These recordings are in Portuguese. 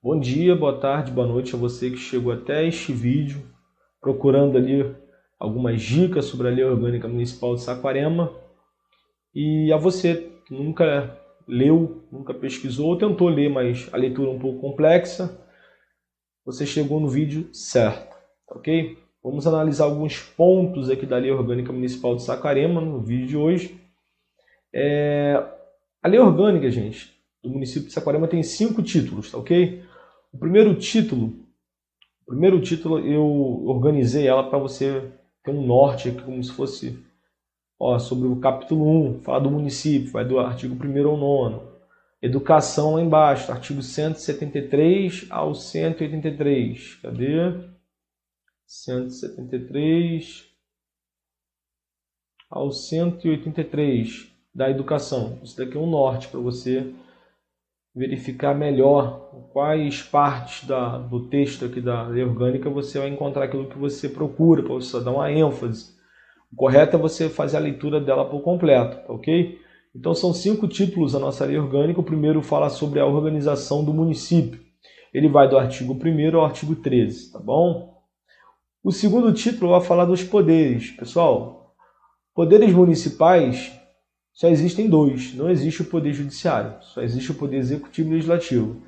Bom dia, boa tarde, boa noite a você que chegou até este vídeo, procurando ali algumas dicas sobre a Lei Orgânica Municipal de Saquarema. E a você que nunca leu, nunca pesquisou ou tentou ler, mas a leitura é um pouco complexa, você chegou no vídeo certo, ok? Vamos analisar alguns pontos aqui da Lei Orgânica Municipal de Saquarema no vídeo de hoje. A Lei Orgânica, gente, do município de Saquarema tem 5 títulos, tá ok? O primeiro título eu organizei ela para você ter um norte aqui, como se fosse sobre o capítulo 1, fala do município, vai do artigo 1º ao 9º. Educação lá embaixo, artigo 173 ao 183. Cadê? 173 ao 183 da educação. Isso daqui é um norte para você verificar melhor quais partes do texto aqui da Lei Orgânica você vai encontrar aquilo que você procura, para você dar uma ênfase. O correto é você fazer a leitura dela por completo, ok? Então são 5 títulos a nossa Lei Orgânica. O primeiro fala sobre a organização do município. Ele vai do artigo 1º ao artigo 13, tá bom? O segundo título vai falar dos poderes. Pessoal, poderes municipais só existem 2, não existe o poder judiciário, só existe o poder executivo e legislativo.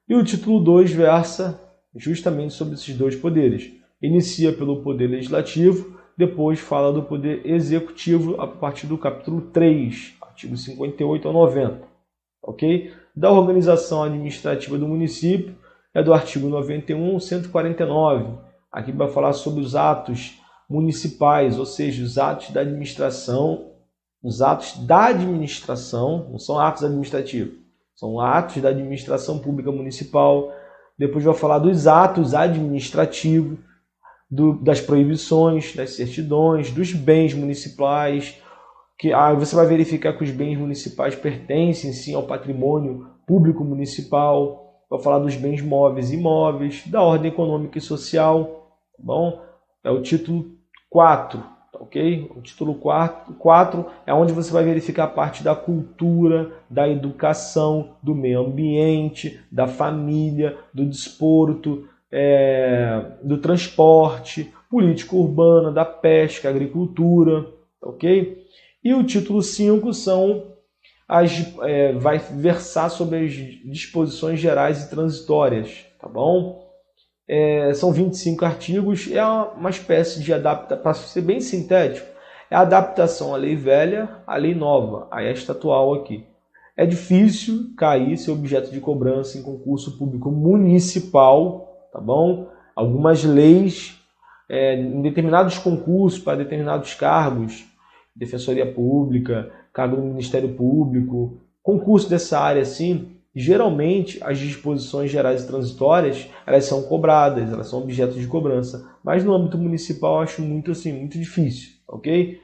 E o título 2 versa justamente sobre esses 2 poderes. Inicia pelo poder legislativo, depois fala do poder executivo a partir do capítulo 3, artigo 58 ao 90. Ok? Da organização administrativa do município é do artigo 91 ao 149. Aqui vai falar sobre os atos municipais, ou seja, os atos da administração. Os atos da administração, não são atos administrativos, são atos da administração pública municipal. Depois vai falar dos atos administrativos, das proibições, das certidões, dos bens municipais. Você vai verificar que os bens municipais pertencem sim ao patrimônio público municipal. Vai falar dos bens móveis e imóveis, da ordem econômica e social. Tá bom? É o título 4. Ok? O título 4 é onde você vai verificar a parte da cultura, da educação, do meio ambiente, da família, do desporto, do transporte, política urbana, da pesca, agricultura. Ok? E o título 5 vai versar sobre as disposições gerais e transitórias. Tá bom? São 25 artigos, é uma espécie de adaptação, para ser bem sintético, é a adaptação à lei velha à lei nova, a esta atual aqui. É difícil cair ser objeto de cobrança em concurso público municipal, tá bom? Algumas leis, em determinados concursos, para determinados cargos, defensoria pública, cargo do Ministério Público, concurso dessa área assim, geralmente as disposições gerais e transitórias elas são cobradas, elas são objeto de cobrança, mas no âmbito municipal eu acho muito difícil, ok?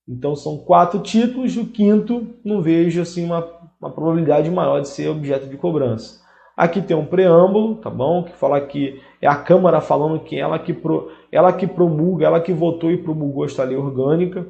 Então são 4 títulos, o 5º não vejo assim uma probabilidade maior de ser objeto de cobrança. Aqui tem um preâmbulo, tá bom? Que fala que é a Câmara falando que ela que promulga, ela que votou e promulgou esta lei orgânica.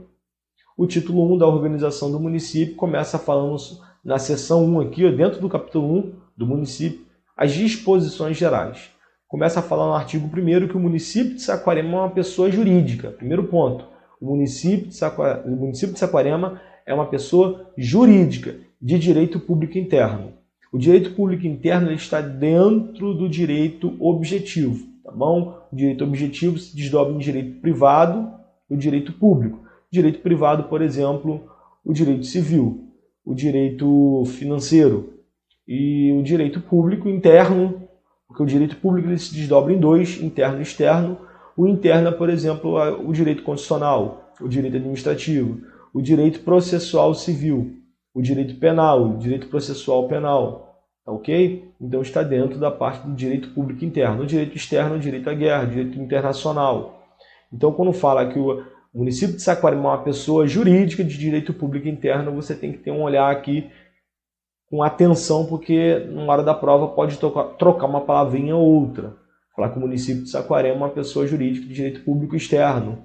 O título 1 da organização do município começa falando na seção 1 aqui, dentro do capítulo 1 do município, as disposições gerais. Começa a falar no artigo 1º que o município de Saquarema é uma pessoa jurídica. Primeiro ponto, o município de Saquarema é uma pessoa jurídica, de direito público interno. O direito público interno ele está dentro do direito objetivo, tá bom? O direito objetivo se desdobra em direito privado e o direito público. Direito privado, por exemplo, o direito civil, o direito financeiro e o direito público interno, porque o direito público ele se desdobra em 2, interno e externo. O interno é, por exemplo, o direito constitucional, o direito administrativo, o direito processual civil, o direito penal, o direito processual penal, tá ok? Então está dentro da parte do direito público interno. O direito externo é o direito à guerra, o direito internacional. Então quando fala que o município de Saquarema é uma pessoa jurídica de direito público interno, você tem que ter um olhar aqui com atenção, porque na hora da prova pode trocar uma palavrinha ou outra. Falar que o município de Saquarema é uma pessoa jurídica de direito público externo.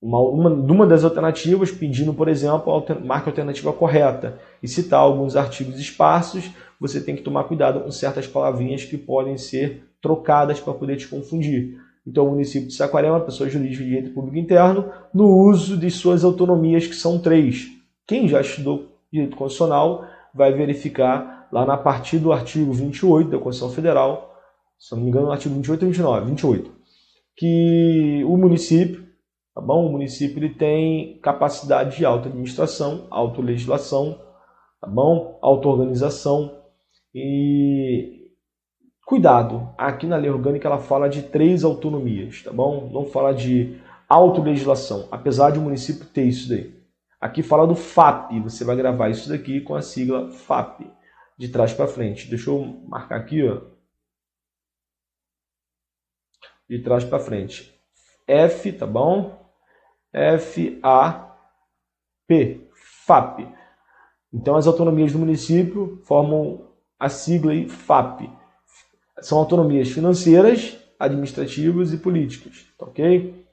uma das alternativas, pedindo, por exemplo, marque a alternativa correta e citar alguns artigos esparsos. Você tem que tomar cuidado com certas palavrinhas que podem ser trocadas para poder te confundir. Então, o município de Saquarema, pessoa jurídica de direito público interno, no uso de suas autonomias, que são 3. Quem já estudou direito constitucional vai verificar lá na partir do artigo 28 da Constituição Federal, se não me engano, no artigo 28 ou 29, 28, que o município, tá bom? O município ele tem capacidade de auto-administração, auto-legislação, tá bom? Auto-organização e cuidado, aqui na lei orgânica ela fala de 3 autonomias, tá bom? Não fala de autolegislação, apesar de o município ter isso daí. Aqui fala do FAP, você vai gravar isso daqui com a sigla FAP, de trás para frente. Deixa eu marcar aqui, ó. De trás para frente. F, tá bom? F-A-P, FAP. Então as autonomias do município formam a sigla aí, FAP. São autonomias financeiras, administrativas e políticas, tá ok?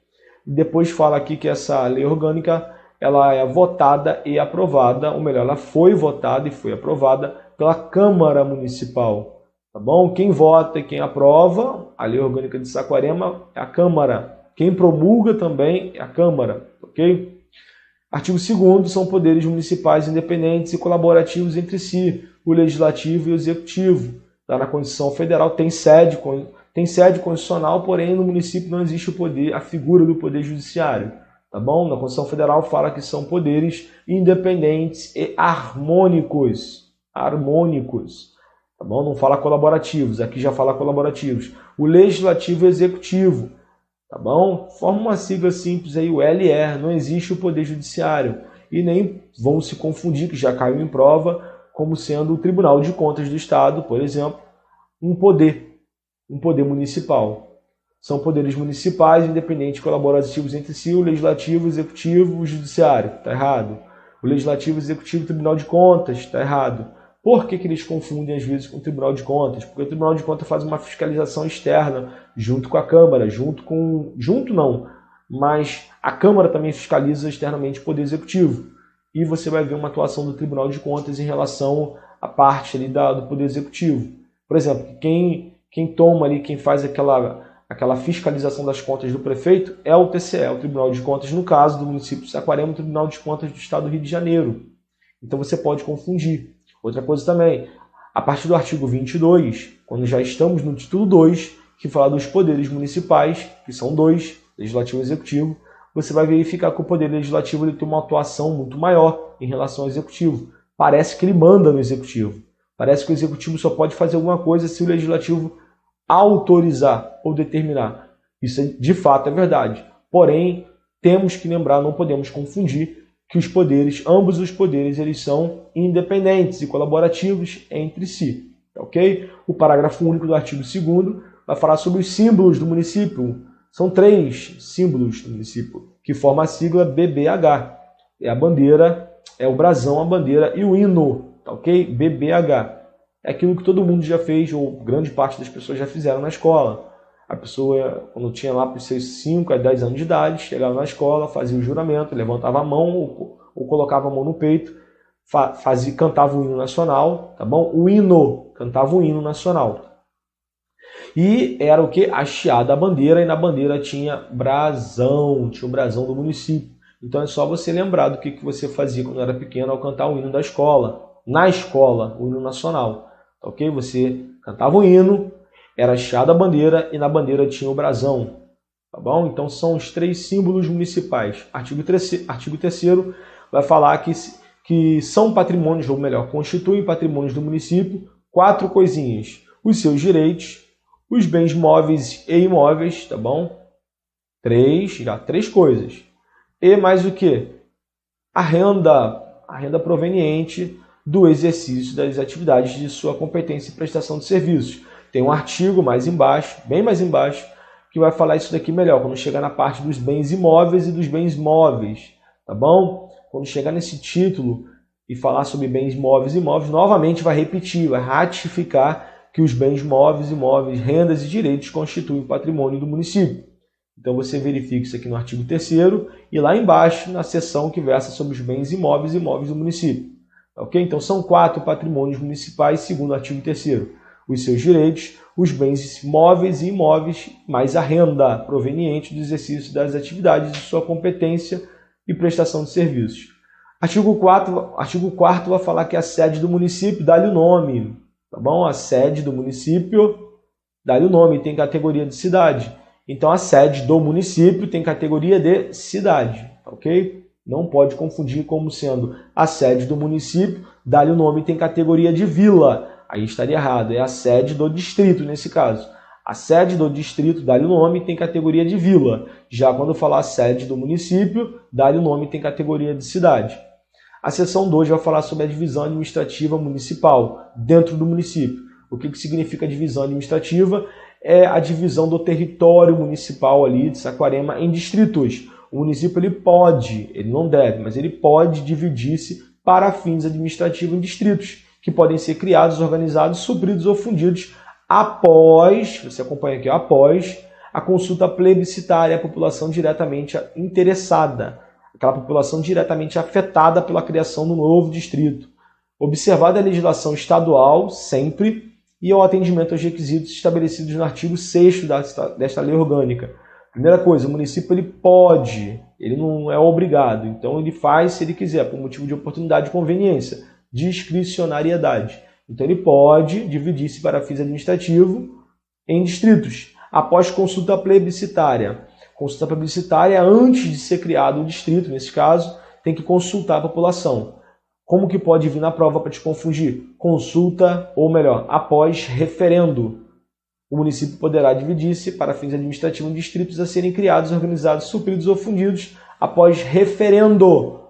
Depois fala aqui que essa lei orgânica ela é votada e aprovada, ou melhor, ela foi votada e foi aprovada pela Câmara Municipal, tá bom? Quem vota e quem aprova a lei orgânica de Saquarema é a Câmara. Quem promulga também é a Câmara, ok? Artigo 2º, são poderes municipais independentes e colaborativos entre si, o Legislativo e o Executivo. Lá na Constituição Federal tem sede constitucional, porém no município não existe o poder, a figura do Poder Judiciário. Tá bom? Na Constituição Federal fala que são poderes independentes e harmônicos. Harmônicos. Tá bom? Não fala colaborativos, aqui já fala colaborativos. O Legislativo e o Executivo. Tá bom? Forma uma sigla simples aí, o LR. Não existe o Poder Judiciário. E nem vão se confundir, que já caiu em prova, como sendo o Tribunal de Contas do Estado, por exemplo, um poder municipal. São poderes municipais, independentes, colaborativos entre si, o Legislativo, o Executivo, o Judiciário. Está errado. O Legislativo, o Executivo, o Tribunal de Contas. Está errado. Por que eles confundem, às vezes, com o Tribunal de Contas? Porque o Tribunal de Contas faz uma fiscalização externa, junto com a Câmara, mas a Câmara também fiscaliza externamente o Poder Executivo. E você vai ver uma atuação do Tribunal de Contas em relação à parte ali do Poder Executivo. Por exemplo, quem toma ali, quem faz aquela fiscalização das contas do prefeito é o TCE, o Tribunal de Contas, no caso do município de Saquarema, o Tribunal de Contas do Estado do Rio de Janeiro. Então você pode confundir. Outra coisa também, a partir do artigo 22, quando já estamos no título 2, que fala dos poderes municipais, que são 2, Legislativo e Executivo, você vai verificar que o Poder Legislativo ele tem uma atuação muito maior em relação ao Executivo. Parece que ele manda no Executivo. Parece que o Executivo só pode fazer alguma coisa se o Legislativo autorizar ou determinar. Isso de fato é verdade. Porém, temos que lembrar, não podemos confundir que os poderes, ambos os poderes, eles são independentes e colaborativos entre si. Ok? O parágrafo único do artigo 2º vai falar sobre os símbolos do município. São 3 símbolos do município, que formam a sigla BBH. É a bandeira, é o brasão, a bandeira e o hino, tá ok? BBH. É aquilo que todo mundo já fez, ou grande parte das pessoas já fizeram na escola. A pessoa, quando tinha lá para os seus 5 a 10 anos de idade, chegava na escola, fazia o juramento, levantava a mão ou colocava a mão no peito, cantava o hino nacional, tá bom? O hino, cantava o hino nacional. E era o que? Hasteada a bandeira, e na bandeira tinha brasão, tinha o brasão do município. Então é só você lembrar do que você fazia quando era pequeno ao cantar o hino da escola. Na escola, o hino nacional. Ok? Você cantava o hino, era hasteada a bandeira e na bandeira tinha o brasão. Tá bom? Então são os 3 símbolos municipais. Artigo 3º vai falar que são patrimônios, ou melhor, constituem patrimônios do município 4 coisinhas. Os seus direitos, os bens móveis e imóveis, tá bom? 3 coisas. E mais o que? A renda proveniente do exercício das atividades de sua competência e prestação de serviços. Tem um artigo mais embaixo, bem mais embaixo, que vai falar isso daqui melhor, quando chegar na parte dos bens imóveis e dos bens móveis, tá bom? Quando chegar nesse título e falar sobre bens móveis e imóveis, novamente vai repetir, vai ratificar que os bens móveis, imóveis, rendas e direitos constituem o patrimônio do município. Então você verifica isso aqui no artigo 3º e lá embaixo na seção que versa sobre os bens imóveis e imóveis do município. Ok? Então são 4 patrimônios municipais, segundo o artigo 3º. Os seus direitos, os bens móveis e imóveis, mais a renda proveniente do exercício das atividades de sua competência e prestação de serviços. Artigo 4º vai falar que a sede do município dá-lhe o nome, tá bom? A sede do município dá-lhe o nome, tem categoria de cidade. Então a sede do município tem categoria de cidade, ok? Não pode confundir como sendo a sede do município, dá-lhe o nome, tem categoria de vila. Aí estaria errado, é a sede do distrito nesse caso. A sede do distrito dá-lhe o nome, tem categoria de vila. Já quando falar a sede do município, dá-lhe o nome, tem categoria de cidade. A seção 2 vai falar sobre a divisão administrativa municipal dentro do município. O que significa divisão administrativa? É a divisão do território municipal ali de Saquarema em distritos. O município ele pode, ele não deve, mas ele pode dividir-se para fins administrativos em distritos, que podem ser criados, organizados, supridos ou fundidos após, você acompanha aqui, após a consulta plebiscitária à população diretamente interessada, aquela população diretamente afetada pela criação do novo distrito. Observada a legislação estadual, sempre, e ao atendimento aos requisitos estabelecidos no artigo 6º desta lei orgânica. Primeira coisa, o município ele pode, ele não é obrigado, então ele faz se ele quiser, por motivo de oportunidade e conveniência, discricionariedade. Então ele pode dividir-se para fins administrativos em distritos, após consulta plebiscitária. Consulta plebiscitária, antes de ser criado o distrito, nesse caso, tem que consultar a população. Como que pode vir na prova para te confundir? Consulta, ou melhor, após referendo. O município poderá dividir-se para fins administrativos em distritos a serem criados, organizados, supridos ou fundidos após referendo.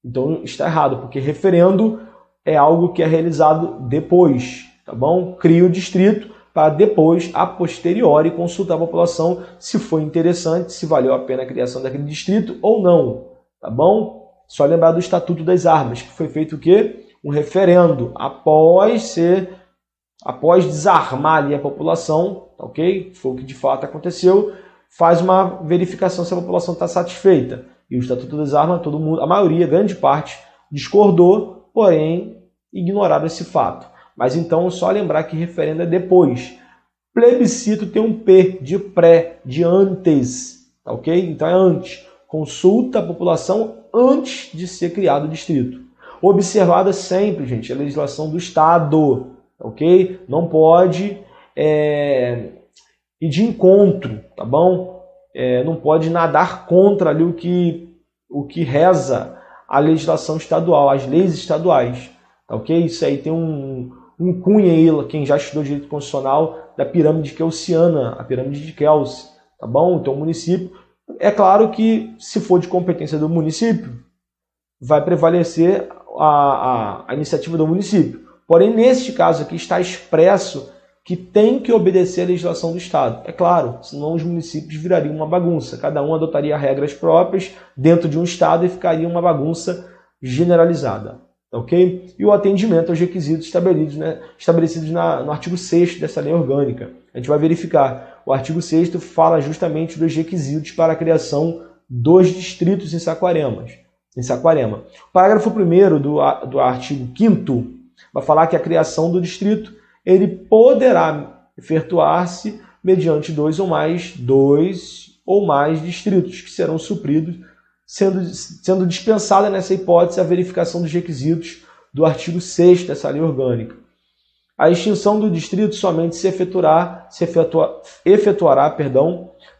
Então está errado, porque referendo é algo que é realizado depois, tá bom? Cria o distrito para depois, a posteriori, consultar a população se foi interessante, se valeu a pena a criação daquele distrito ou não, tá bom? Só lembrar do Estatuto das Armas, que foi feito o quê? Um referendo após desarmar ali a população, tá ok? Foi o que de fato aconteceu, faz uma verificação se a população está satisfeita. E o Estatuto das Armas, todo mundo, a maioria, grande parte, discordou, porém ignoraram esse fato. Mas então, só lembrar que referendo é depois. Plebiscito tem um P de pré, de antes, tá ok? Então é antes. Consulta a população antes de ser criado o distrito. Observada sempre, gente, a legislação do Estado, tá ok? Não pode ir de encontro, tá bom? Não pode nadar contra ali o que reza a legislação estadual, as leis estaduais, tá ok? Isso aí tem um cunho aí, quem já estudou direito constitucional, da pirâmide kelsiana, a pirâmide de Kelsen, tá bom? Então o município, é claro que se for de competência do município, vai prevalecer a iniciativa do município. Porém, neste caso aqui está expresso que tem que obedecer à legislação do Estado. É claro, senão os municípios virariam uma bagunça. Cada um adotaria regras próprias dentro de um Estado e ficaria uma bagunça generalizada. Ok? E o atendimento aos requisitos estabelecidos no artigo 6º dessa lei orgânica. A gente vai verificar. O artigo 6º fala justamente dos requisitos para a criação dos distritos em Saquarema. O parágrafo 1º do artigo 5º vai falar que a criação do distrito ele poderá efetuar-se mediante dois ou mais distritos que serão supridos, sendo dispensada nessa hipótese a verificação dos requisitos do artigo 6º dessa lei orgânica. A extinção do distrito somente se efetuará,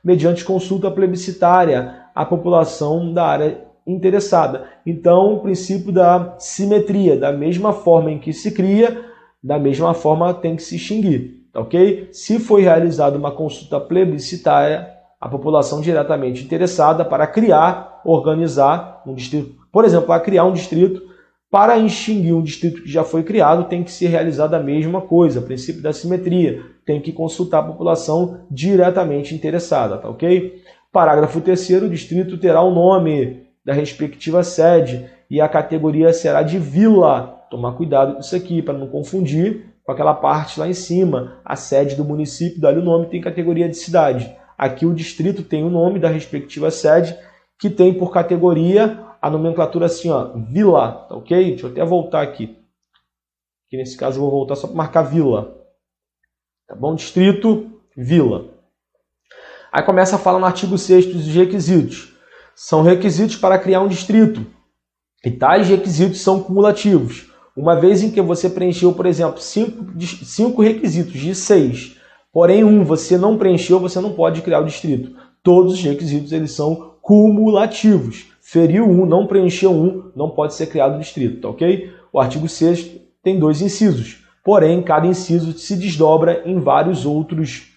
mediante consulta plebiscitária à população da área interessada. Então, o princípio da simetria, da mesma forma em que se cria, da mesma forma tem que se extinguir, ok? Se foi realizada uma consulta plebiscitária, a população diretamente interessada para criar, organizar um distrito, por exemplo, para criar um distrito, para extinguir um distrito que já foi criado, tem que ser realizada a mesma coisa, o princípio da simetria, tem que consultar a população diretamente interessada, tá ok? Parágrafo 3º, o distrito terá o nome da respectiva sede e a categoria será de vila. Tomar cuidado com isso aqui, para não confundir com aquela parte lá em cima. A sede do município dá-lhe o nome, tem categoria de cidade. aqui o distrito tem o nome da respectiva sede, que tem por categoria a nomenclatura assim, ó, vila, tá ok? Deixa eu até voltar aqui. Aqui nesse caso eu vou voltar só para marcar vila. Tá bom? Distrito, vila. Aí começa a falar no artigo 6º dos requisitos. São requisitos para criar um distrito. E tais requisitos são cumulativos. Uma vez em que você preencheu, por exemplo, 5 requisitos de 6, porém um você não preencheu, você não pode criar o distrito. Todos os requisitos eles são cumulativos. Feriu um, não preencheu um, não pode ser criado o distrito, tá ok? O artigo 6º tem 2 incisos. Porém, cada inciso se desdobra em vários outros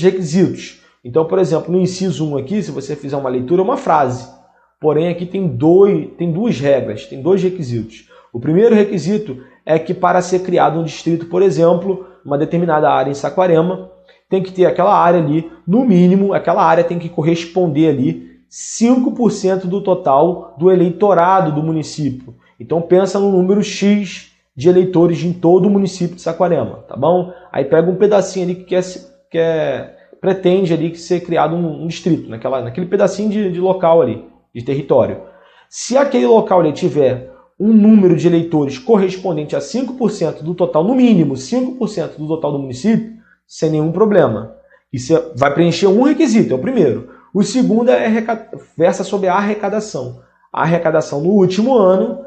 requisitos. Então, por exemplo, no inciso 1 aqui, se você fizer uma leitura, é uma frase. Porém, aqui tem duas regras, tem 2 requisitos. O primeiro requisito é que para ser criado um distrito, por exemplo, uma determinada área em Saquarema, tem que ter aquela área ali, no mínimo, aquela área tem que corresponder ali 5% do total do eleitorado do município. Então pensa no número X de eleitores em todo o município de Saquarema, tá bom? Aí pega um pedacinho ali que pretende ali que ser criado um distrito, naquele pedacinho de local ali, de território. Se aquele local ali tiver um número de eleitores correspondente a 5% do total, no mínimo 5% do total do município, sem nenhum problema. E você vai preencher um requisito, é o primeiro. O segundo versa sobre a arrecadação. A arrecadação no último ano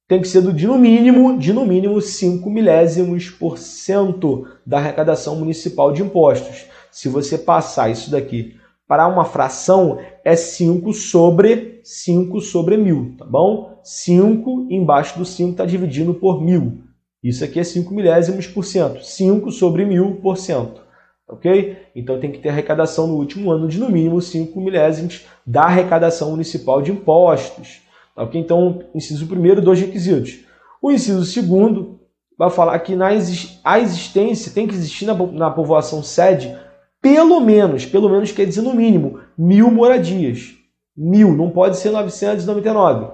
tem que ser de no mínimo 5 milésimos% da arrecadação municipal de impostos. Se você passar isso daqui para uma fração, é 5 sobre 1.000, tá bom? 5 embaixo do 5 está dividindo por 1.000. Isso aqui é 5 milésimos%. 5 sobre 1.000%. Ok? Então tem que ter arrecadação no último ano de no mínimo 5 milésimos da arrecadação municipal de impostos. Ok? Então, inciso primeiro, 2 requisitos. O inciso segundo vai falar que a existência tem que existir na povoação sede pelo menos quer dizer no mínimo, 1.000 moradias. 1.000, não pode ser 999.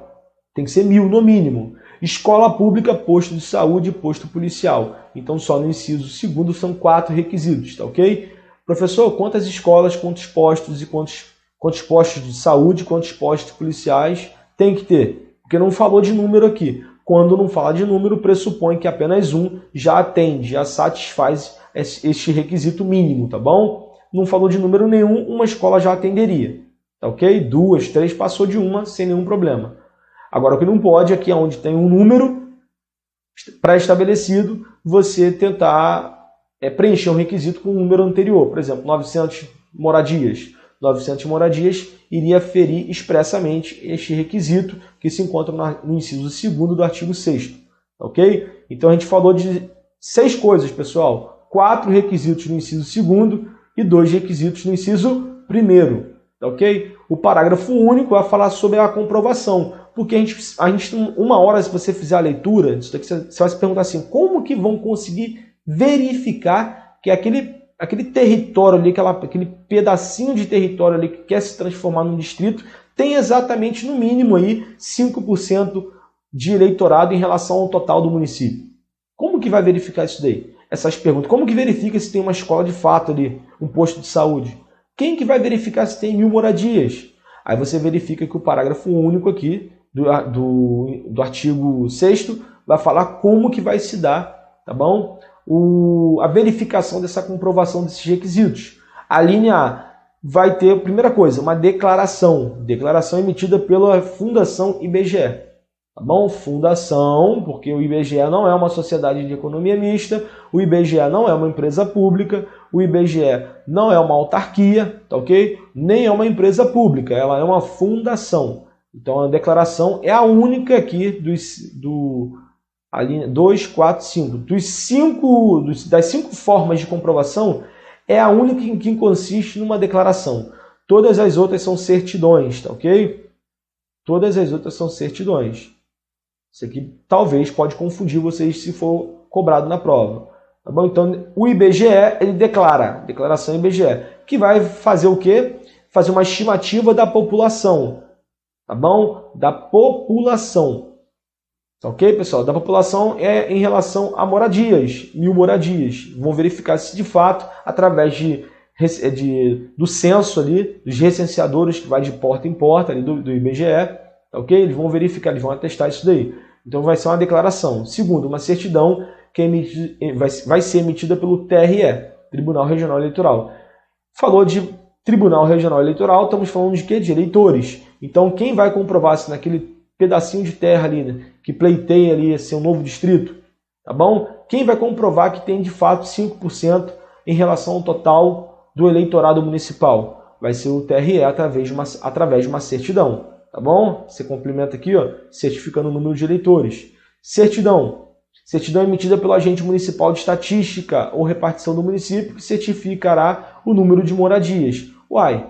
Tem que ser 1.000 no mínimo. Escola pública, posto de saúde e posto policial. Então, só no inciso segundo são 4 requisitos, tá ok? Professor, quantas escolas, quantos postos e quantos postos de saúde, quantos postos policiais tem que ter? Porque não falou de número aqui. Quando não fala de número, pressupõe que apenas um já atende, já satisfaz este requisito mínimo, tá bom? Não falou de número nenhum, uma escola já atenderia, tá ok? 2, 3, passou de uma sem nenhum problema. Agora, o que não pode aqui é onde tem um número pré-estabelecido, você tentar preencher um requisito com um número anterior. Por exemplo, 900 moradias. 900 moradias iria ferir expressamente este requisito que se encontra no inciso 2º do artigo 6º. Ok? Então, a gente falou de 6 coisas, pessoal. 4 requisitos no inciso 2º e 2 requisitos no inciso 1º. Ok? O parágrafo único vai falar sobre a comprovação. Porque a gente, uma hora, se você fizer a leitura, você vai se perguntar assim, como que vão conseguir verificar que aquele território ali, aquele pedacinho de território ali que quer se transformar num distrito, tem exatamente, no mínimo, aí 5% de eleitorado em relação ao total do município. Como que vai verificar isso daí? Essas perguntas. Como que verifica se tem uma escola de fato ali, um posto de saúde? Quem que vai verificar se tem 1.000 moradias? Aí você verifica que o parágrafo único aqui do artigo 6º vai falar como que vai se dar, tá bom? A verificação dessa comprovação desses requisitos. A linha A vai ter, primeira coisa, uma declaração emitida pela Fundação IBGE. Tá bom? Fundação, porque o IBGE não é uma sociedade de economia mista, o IBGE não é uma empresa pública, o IBGE não é uma autarquia, tá ok? Nem é uma empresa pública, ela é uma fundação. Então a declaração é a única aqui a linha 2, 4, 5. Das 5 formas de comprovação, é a única que consiste numa declaração. Todas as outras são certidões, tá ok? Todas as outras são certidões. Isso aqui talvez pode confundir vocês se for cobrado na prova. Tá bom? Então, o IBGE, ele declara, declaração IBGE, que vai fazer o quê? Fazer uma estimativa da população. Tá bom? Da população. Tá ok, pessoal? Da população é em relação a moradias, 1.000 moradias. Vão verificar se de fato, através do censo ali, dos recenseadores que vai de porta em porta ali do IBGE, tá ok? Eles vão verificar, eles vão atestar isso daí. Então vai ser uma declaração. Segundo, uma certidão que vai ser emitida pelo TRE, Tribunal Regional Eleitoral. Falou de Tribunal Regional Eleitoral, estamos falando de quê? De eleitores. Então quem vai comprovar se naquele pedacinho de terra ali, né, que pleiteia ali ser um novo distrito, tá bom? Quem vai comprovar que tem de fato 5% em relação ao total do eleitorado municipal? Vai ser o TRE através de uma certidão, tá bom? Você complementa aqui, ó, certificando o número de eleitores. Certidão. Certidão emitida pelo agente municipal de estatística ou repartição do município que certificará o número de moradias. Uai,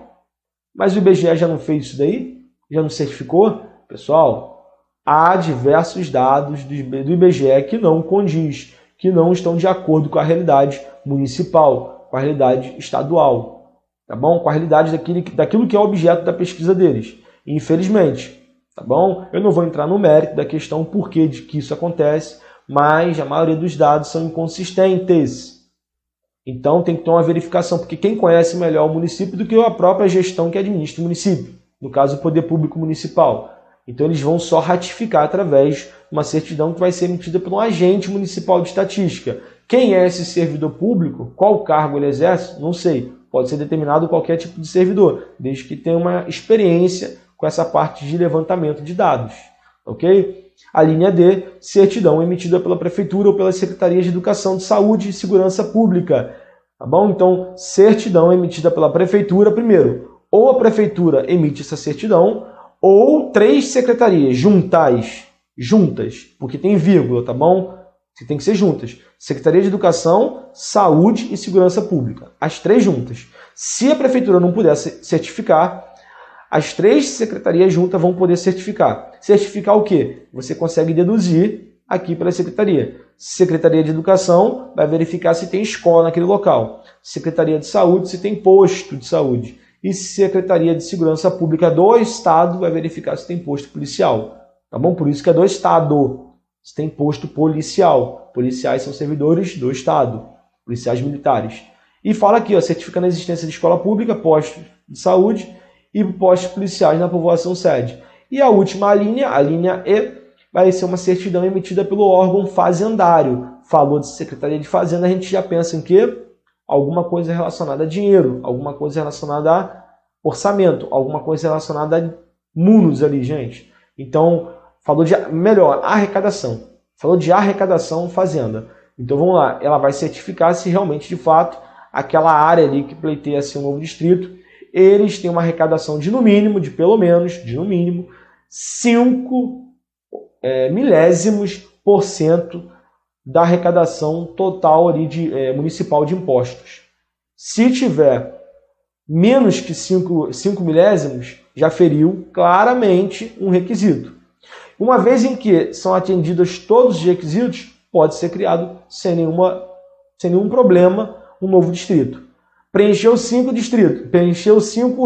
mas o IBGE já não fez isso daí? Já não certificou? Pessoal, há diversos dados do IBGE que não condiz, que não estão de acordo com a realidade municipal, com a realidade estadual, tá bom? Com a realidade daquilo que é objeto da pesquisa deles. Infelizmente, tá bom? Eu não vou entrar no mérito da questão porquê de que isso acontece, mas a maioria dos dados são inconsistentes. Então tem que ter uma verificação, porque quem conhece melhor o município do que a própria gestão que administra o município, no caso o Poder Público Municipal. Então eles vão só ratificar através de uma certidão que vai ser emitida por um agente municipal de estatística. Quem é esse servidor público? Qual cargo ele exerce? Não sei. Pode ser determinado qualquer tipo de servidor, desde que tenha uma experiência com essa parte de levantamento de dados. Ok? A linha D, certidão emitida pela Prefeitura ou pelas Secretarias de Educação, de Saúde e Segurança Pública. Tá bom? Então, certidão emitida pela Prefeitura, primeiro, ou a Prefeitura emite essa certidão, ou 3 secretarias juntas, porque tem vírgula, tá bom? Tem que ser juntas. Secretaria de Educação, Saúde e Segurança Pública. As 3 juntas. Se a Prefeitura não puder certificar, as 3 secretarias juntas vão poder certificar. Certificar o quê? Você consegue deduzir aqui pela secretaria. Secretaria de Educação vai verificar se tem escola naquele local. Secretaria de Saúde se tem posto de saúde. E Secretaria de Segurança Pública do Estado vai verificar se tem posto policial. Tá bom? Por isso que é do Estado. Se tem posto policial. Policiais são servidores do Estado. Policiais militares. E fala aqui, ó, certificando a existência de escola pública, postos de saúde e postos policiais na povoação sede. E a última linha, a linha E, vai ser uma certidão emitida pelo órgão fazendário. Falou de Secretaria de Fazenda, a gente já pensa em quê? Alguma coisa relacionada a dinheiro, alguma coisa relacionada a orçamento, alguma coisa relacionada a munos ali, gente. Então, falou de, melhor, arrecadação. Falou de arrecadação fazenda. Então, vamos lá, ela vai certificar se realmente, de fato, aquela área ali que pleiteia ser um novo distrito, eles têm uma arrecadação de no mínimo, de pelo menos, de no mínimo, 5 milésimos% da arrecadação total ali municipal de impostos. Se tiver menos que 5 milésimos, já feriu claramente um requisito. Uma vez em que são atendidos todos os requisitos, pode ser criado sem nenhum problema um novo distrito. Preencheu 5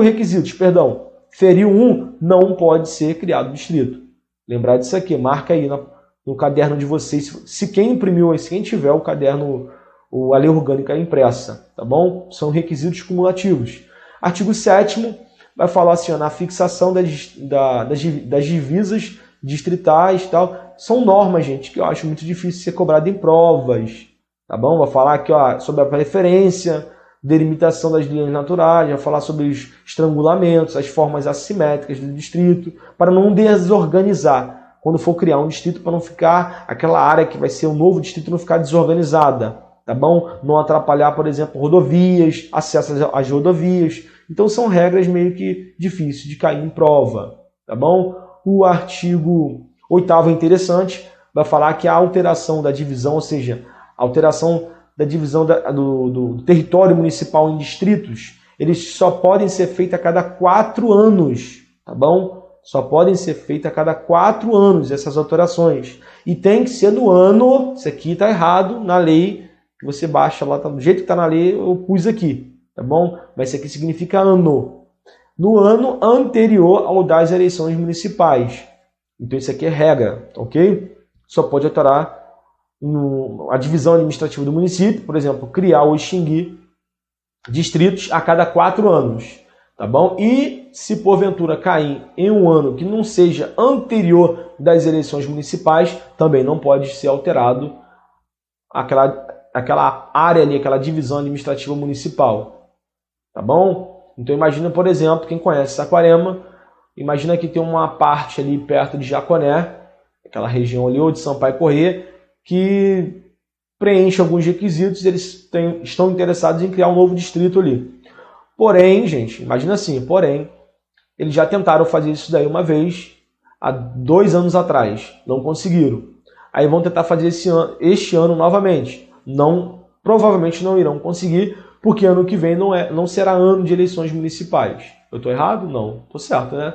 requisitos, feriu um, não pode ser criado distrito. Lembrar disso aqui, marca aí no caderno de vocês, se quem imprimiu, se quem tiver o caderno, a lei orgânica impressa, tá bom? São requisitos cumulativos. Artigo 7º vai falar assim, ó, na fixação das divisas distritais e tal. São normas, gente, que eu acho muito difícil ser cobrado em provas, tá bom? Vai falar aqui, ó, sobre a preferência, delimitação das linhas naturais, vai falar sobre os estrangulamentos, as formas assimétricas do distrito, para não desorganizar quando for criar um distrito, para não ficar aquela área que vai ser um novo distrito não ficar desorganizada, tá bom? Não atrapalhar, por exemplo, rodovias, acesso às rodovias. Então são regras meio que difíceis de cair em prova, tá bom? O artigo 8º é interessante, vai falar que a alteração da divisão, ou seja, a alteração da divisão do território municipal em distritos, eles só podem ser feitos a cada 4 anos, tá bom? Só podem ser feitas a cada 4 anos essas alterações. E tem que ser no ano, isso aqui está errado na lei, que você baixa lá, tá, do jeito que está na lei, eu pus aqui, tá bom? Mas isso aqui significa ano. No ano anterior ao das eleições municipais. Então isso aqui é regra, ok? só pode alterar a divisão administrativa do município, por exemplo, criar ou extinguir distritos a cada 4 anos, tá bom? E se porventura cair em um ano que não seja anterior das eleições municipais, também não pode ser alterado aquela área ali, aquela divisão administrativa municipal, tá bom? Então imagina, por exemplo, quem conhece Saquarema, imagina que tem uma parte ali perto de Jaconé, aquela região ali, ou de Sampaio Corrêa, que preenche alguns requisitos, eles estão interessados em criar um novo distrito ali. Porém, gente, imagina assim, eles já tentaram fazer isso daí uma vez, há 2 anos atrás, não conseguiram. Aí vão tentar fazer este ano novamente. Provavelmente não irão conseguir, porque ano que vem não será ano de eleições municipais. Eu estou errado? Não. Estou certo, né?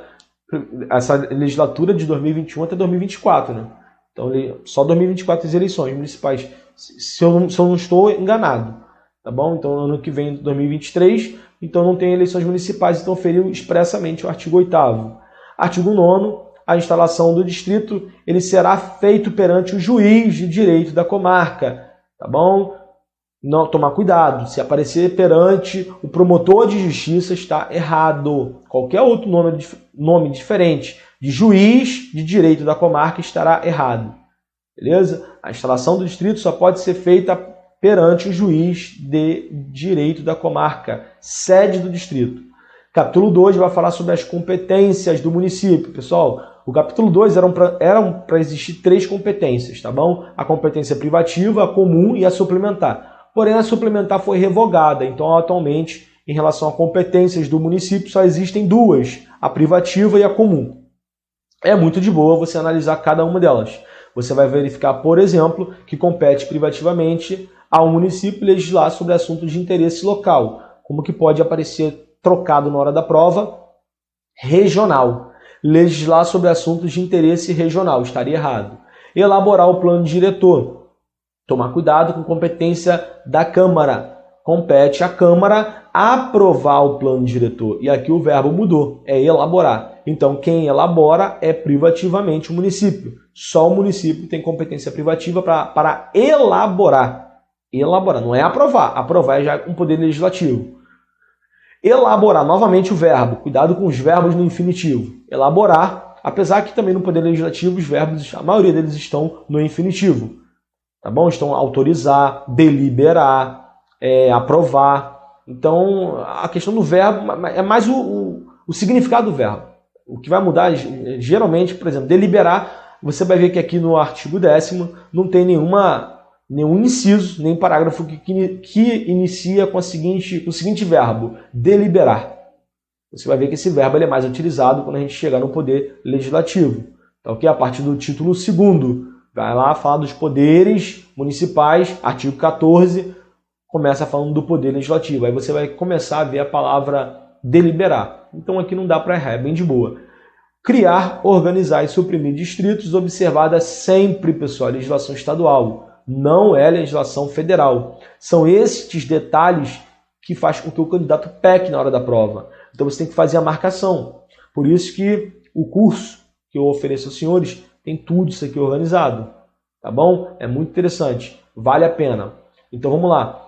Essa legislatura de 2021 até 2024, né? Então, só 2024 as eleições municipais, se eu não estou enganado, tá bom? Então, ano que vem, 2023, então não tem eleições municipais, então feriu expressamente o artigo 8º. Artigo 9º, a instalação do distrito, ele será feito perante o juiz de direito da comarca, tá bom? Não, tomar cuidado, se aparecer perante o promotor de justiça está errado. Qualquer outro nome diferente de juiz de direito da comarca estará errado. Beleza? A instalação do distrito só pode ser feita perante o juiz de direito da comarca, sede do distrito. Capítulo 2 vai falar sobre as competências do município. Pessoal, o capítulo 2 eram para existir 3 competências, tá bom? A competência privativa, a comum e a suplementar. Porém, a suplementar foi revogada, então atualmente, em relação a competências do município, só existem 2, a privativa e a comum. É muito de boa você analisar cada uma delas. Você vai verificar, por exemplo, que compete privativamente ao município legislar sobre assuntos de interesse local, como que pode aparecer trocado na hora da prova, regional. Legislar sobre assuntos de interesse regional, estaria errado. Elaborar o plano diretor. Tomar cuidado com competência da Câmara. Compete à Câmara aprovar o plano diretor. E aqui o verbo mudou, é elaborar. Então, quem elabora é privativamente o município. Só o município tem competência privativa para elaborar. Elaborar, não é aprovar. Aprovar é já um poder legislativo. Elaborar, novamente o verbo. Cuidado com os verbos no infinitivo. Elaborar, apesar que também no poder legislativo os verbos, a maioria deles estão no infinitivo. Tá bom? Estão autorizar, deliberar, aprovar. Então, a questão do verbo é mais o significado do verbo. O que vai mudar, geralmente, por exemplo, deliberar, você vai ver que aqui no artigo 10º não tem nenhum inciso, nem parágrafo que inicia com o seguinte verbo, deliberar. Você vai ver que esse verbo é mais utilizado quando a gente chegar no poder legislativo. Tá, ok? A partir do título 2º, vai lá falar dos poderes municipais, artigo 14, começa falando do poder legislativo. Aí você vai começar a ver a palavra deliberar. Então aqui não dá para errar, é bem de boa. Criar, organizar e suprimir distritos, observada sempre, pessoal, a legislação estadual. Não é legislação federal. São estes detalhes que faz com que o candidato peque na hora da prova. Então você tem que fazer a marcação. Por isso que o curso que eu ofereço aos senhores tem tudo isso aqui organizado, tá bom? É muito interessante, vale a pena. Então vamos lá.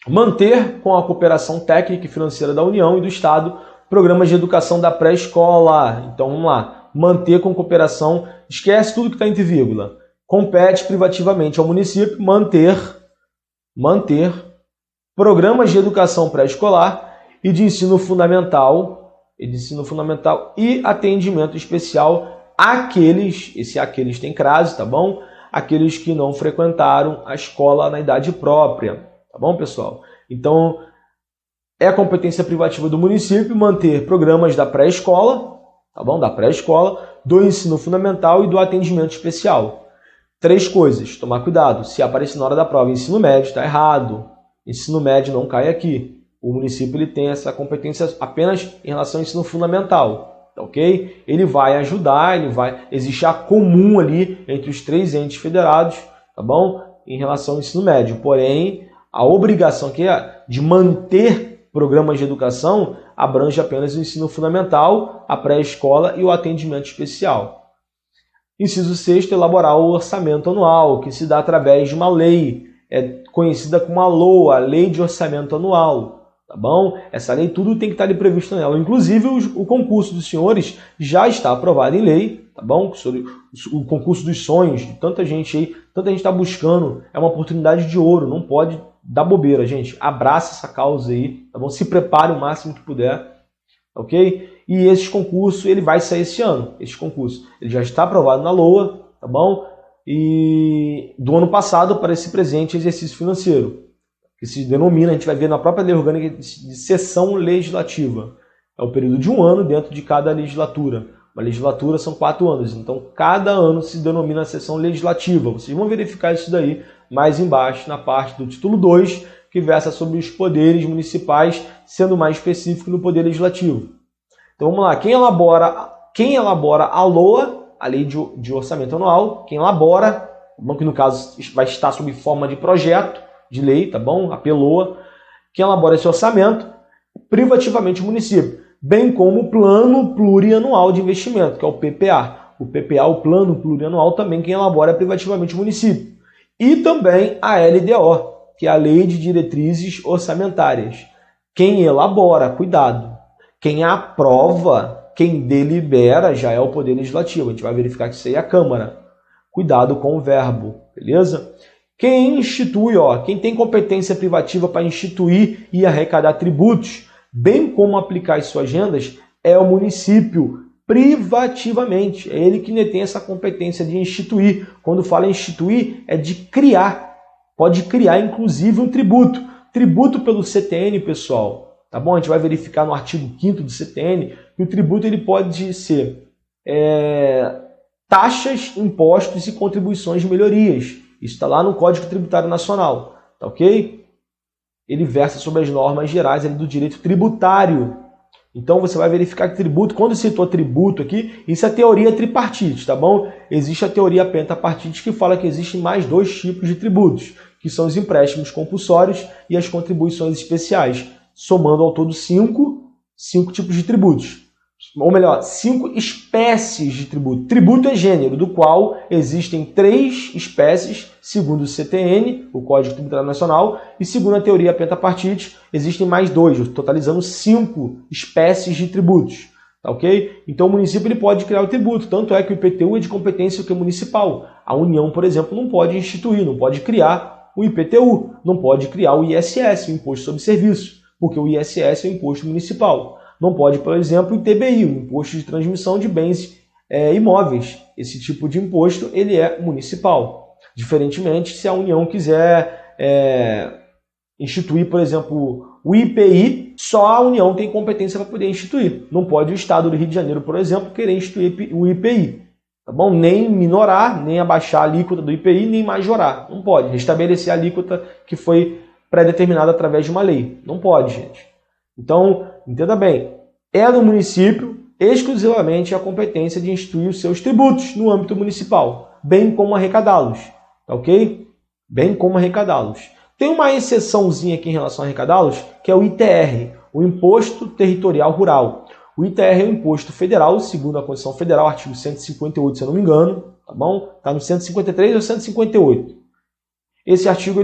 Manter com a cooperação técnica e financeira da União e do Estado programas de educação da pré-escola. Então vamos lá. Manter com cooperação, esquece tudo que está entre vírgula. Compete privativamente ao município manter programas de educação pré-escolar e de ensino fundamental e atendimento especial àqueles, aqueles tem crase, tá bom? Aqueles que não frequentaram a escola na idade própria, tá bom, pessoal? Então, é a competência privativa do município manter programas da pré-escola, tá bom? Da pré-escola, do ensino fundamental e do atendimento especial. 3 coisas, tomar cuidado, se aparecer na hora da prova ensino médio, está errado. Ensino médio não cai aqui. O município ele tem essa competência apenas em relação ao ensino fundamental, tá ok? Ele vai ajudar, existe a comum ali entre os 3 entes federados, tá bom? Em relação ao ensino médio. Porém, a obrigação aqui de manter programas de educação abrange apenas o ensino fundamental, a pré-escola e o atendimento especial. Inciso 6º, elaborar o orçamento anual, que se dá através de uma lei, é conhecida como a LOA, a Lei de Orçamento Anual, tá bom? Essa lei, tudo tem que estar ali previsto nela. Inclusive, o concurso dos senhores já está aprovado em lei, tá bom? O concurso dos sonhos, de tanta gente aí, tanta gente está buscando, é uma oportunidade de ouro, não pode dar bobeira, gente. Abraça essa causa aí, tá bom? Se prepare o máximo que puder, ok? E esse concurso, ele vai sair esse ano, esse concurso. Ele já está aprovado na LOA, tá bom? E do ano passado para esse presente exercício financeiro, que se denomina, a gente vai ver na própria lei orgânica, de sessão legislativa. É o período de um ano dentro de cada legislatura. Uma legislatura são 4 anos, então cada ano se denomina sessão legislativa. Vocês vão verificar isso daí mais embaixo, na parte do título 2, que versa sobre os poderes municipais, sendo mais específico no poder legislativo. Então vamos lá, quem elabora a LOA, a Lei de Orçamento Anual, quem elabora, que no caso vai estar sob forma de projeto de lei, tá bom? A PLOA, quem elabora esse orçamento, privativamente o município, bem como o Plano Plurianual de Investimento, que é o PPA. O PPA, o Plano Plurianual, também quem elabora é privativamente o município. E também a LDO, que é a Lei de Diretrizes Orçamentárias. Quem elabora, cuidado, quem aprova, quem delibera já é o Poder Legislativo. A gente vai verificar que isso aí é a Câmara. Cuidado com o verbo, beleza? Quem institui, quem tem competência privativa para instituir e arrecadar tributos, bem como aplicar as suas agendas, é o município, privativamente. É ele que tem essa competência de instituir. Quando fala em instituir, é de criar. Pode criar, inclusive, um tributo. Tributo pelo CTN, pessoal. Tá bom? A gente vai verificar no artigo 5º do CTN que o tributo ele pode ser taxas, impostos e contribuições de melhorias. Isso está lá no Código Tributário Nacional, tá ok? Ele versa sobre as normas gerais do direito tributário. Então você vai verificar que tributo, quando citou tributo aqui, isso é teoria tripartite, tá bom? Existe a teoria pentapartite que fala que existem mais 2 tipos de tributos, que são os empréstimos compulsórios e as contribuições especiais, somando ao todo 5 tipos de tributos. Ou melhor, 5 espécies de tributo. Tributo é gênero, do qual existem 3 espécies, segundo o CTN, o Código Tributário Nacional, e segundo a teoria pentapartite, existem mais 2, totalizando 5 espécies de tributos. Tá ok? Então o município ele pode criar o tributo, tanto é que o IPTU é de competência municipal. A União, por exemplo, não pode instituir, não pode criar o IPTU, não pode criar o ISS, o Imposto sobre Serviços, porque o ISS é o imposto municipal. Não pode, por exemplo, o ITBI, o Imposto de Transmissão de Bens Imóveis. Esse tipo de imposto ele é municipal. Diferentemente, se a União quiser instituir, por exemplo, o IPI, só a União tem competência para poder instituir. Não pode o Estado do Rio de Janeiro, por exemplo, querer instituir o IPI. Tá bom? Nem minorar, nem abaixar a alíquota do IPI, nem majorar. Não pode. Restabelecer a alíquota que foi pré-determinada através de uma lei. Não pode, gente. Então, entenda bem, é do município exclusivamente a competência de instituir os seus tributos no âmbito municipal, bem como arrecadá-los, tá ok? Bem como arrecadá-los. Tem uma exceçãozinha aqui em relação a arrecadá-los, que é o ITR, o Imposto Territorial Rural. O ITR é um imposto federal, segundo a Constituição Federal, artigo 158, se eu não me engano, tá bom? Está no 153 ou 158. Esse artigo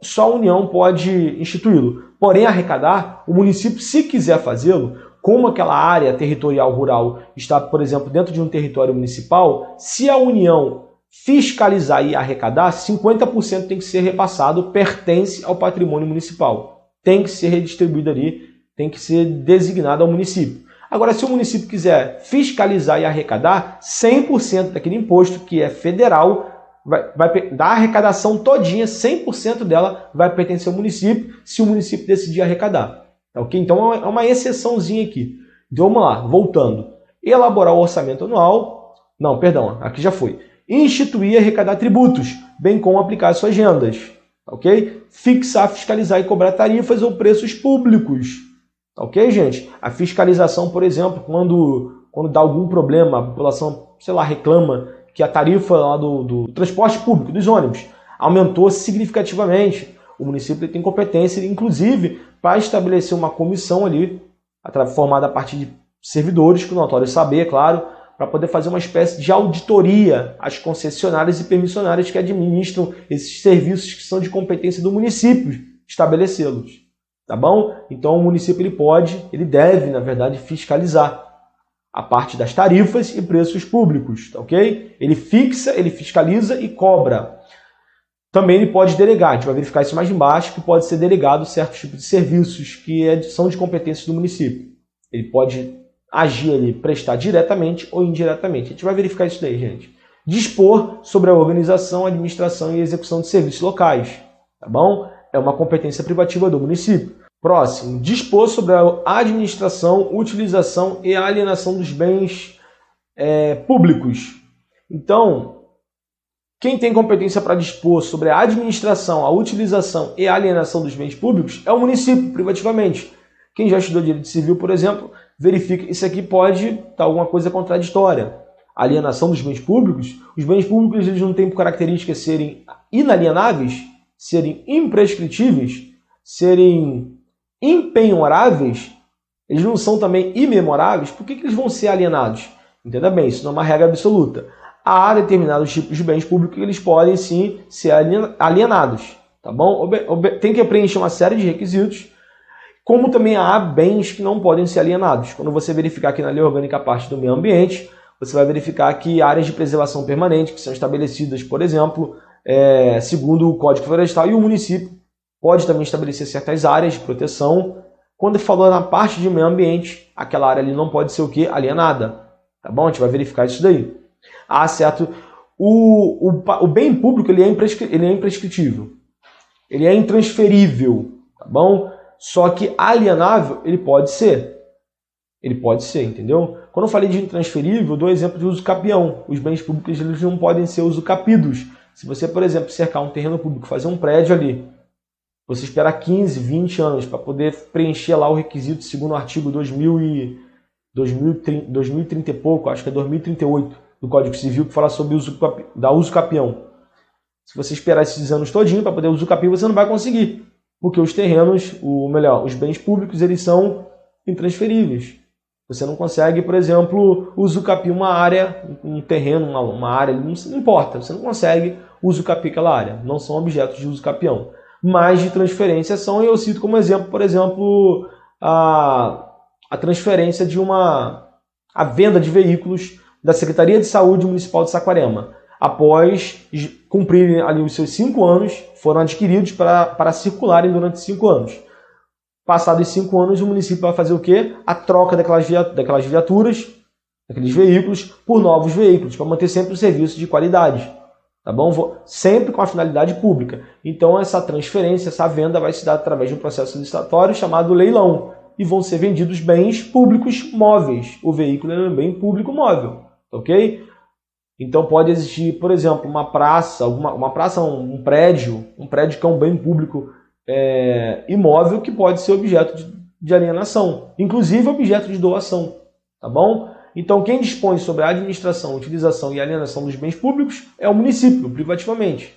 só a União pode instituí-lo. Porém, arrecadar, o município, se quiser fazê-lo, como aquela área territorial rural está, por exemplo, dentro de um território municipal, se a União fiscalizar e arrecadar, 50% tem que ser repassado, pertence ao patrimônio municipal. Tem que ser redistribuído ali, tem que ser designado ao município. Agora, se o município quiser fiscalizar e arrecadar, 100% daquele imposto que é federal, da arrecadação todinha, 100% dela vai pertencer ao município, se o município decidir arrecadar. Tá ok? Então é uma exceçãozinha aqui. Então vamos lá, voltando. Elaborar o orçamento anual. Não, perdão, aqui já foi. Instituir e arrecadar tributos, bem como aplicar suas rendas. Tá ok? Fixar, fiscalizar e cobrar tarifas ou preços públicos. Tá ok, gente? A fiscalização, por exemplo, quando dá algum problema, a população, sei lá, reclama que a tarifa lá do transporte público, dos ônibus, aumentou significativamente. O município tem competência, inclusive, para estabelecer uma comissão ali, formada a partir de servidores, que o notório saber, é claro, para poder fazer uma espécie de auditoria às concessionárias e permissionárias que administram esses serviços que são de competência do município, estabelecê-los. Tá bom? Então o município ele deve, na verdade, fiscalizar a parte das tarifas e preços públicos, tá ok? Ele fixa, ele fiscaliza e cobra. Também ele pode delegar, a gente vai verificar isso mais embaixo, que pode ser delegado certos tipos de serviços que são de competência do município. Ele pode agir ali, prestar diretamente ou indiretamente. A gente vai verificar isso daí, gente. Dispor sobre a organização, administração e execução de serviços locais, tá bom? É uma competência privativa do município. Próximo, dispor sobre a administração, utilização e alienação dos bens públicos. Então, quem tem competência para dispor sobre a administração, a utilização e a alienação dos bens públicos é o município, privativamente. Quem já estudou direito civil, por exemplo, verifica isso aqui pode estar alguma coisa contraditória. A alienação dos bens públicos, os bens públicos eles não têm por característica serem inalienáveis, serem imprescritíveis, serem impenhoráveis, eles não são também imemoráveis, por que eles vão ser alienados? Entenda bem, isso não é uma regra absoluta. Há determinados tipos de bens públicos que eles podem sim ser alienados, tá bom? Tem que preencher uma série de requisitos, como também há bens que não podem ser alienados. Quando você verificar aqui na Lei Orgânica a parte do meio ambiente, você vai verificar que áreas de preservação permanente, que são estabelecidas, por exemplo, segundo o Código Florestal, e o município pode também estabelecer certas áreas de proteção. Quando falou na parte de meio ambiente, aquela área ali não pode ser o quê? Alienada. Tá bom? A gente vai verificar isso daí. Ah, certo. O bem público ele é imprescritível. Ele é intransferível. Tá bom? Só que alienável ele pode ser. Ele pode ser, entendeu? Quando eu falei de intransferível, eu dou exemplo de uso capião. Os bens públicos eles não podem ser usucapidos. Se você, por exemplo, cercar um terreno público, fazer um prédio ali, você espera 15, 20 anos para poder preencher lá o requisito segundo o artigo 2030 e pouco, acho que é 2038 do Código Civil, que fala sobre uso capião. Se você esperar esses anos todinho para poder uso capião, você não vai conseguir, porque os terrenos, os bens públicos, eles são intransferíveis. Você não consegue, por exemplo, usucapiar uma área, um terreno, uma área, não importa, você não consegue usucapiar aquela área, não são objetos de usucapião. Mas de transferência são, e eu cito como exemplo, por exemplo, a transferência a venda de veículos da Secretaria de Saúde Municipal de Saquarema. Após cumprirem ali os seus 5 anos, foram adquiridos para circularem durante 5 anos. Passados 5 anos, o município vai fazer o quê? A troca daquelas viaturas, daqueles veículos, por novos veículos, para manter sempre o serviço de qualidade. Tá bom? Sempre com a finalidade pública. Então, essa transferência, essa venda vai se dar através de um processo licitatório chamado leilão. E vão ser vendidos bens públicos móveis. O veículo é um bem público móvel. Ok? Então, pode existir, por exemplo, uma praça, um prédio que é um bem público imóvel que pode ser objeto de alienação. Inclusive, objeto de doação. Tá bom? Então, quem dispõe sobre a administração, utilização e alienação dos bens públicos é o município, privativamente.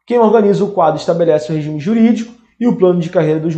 Quem organiza o quadro estabelece o regime jurídico e o plano de carreira dos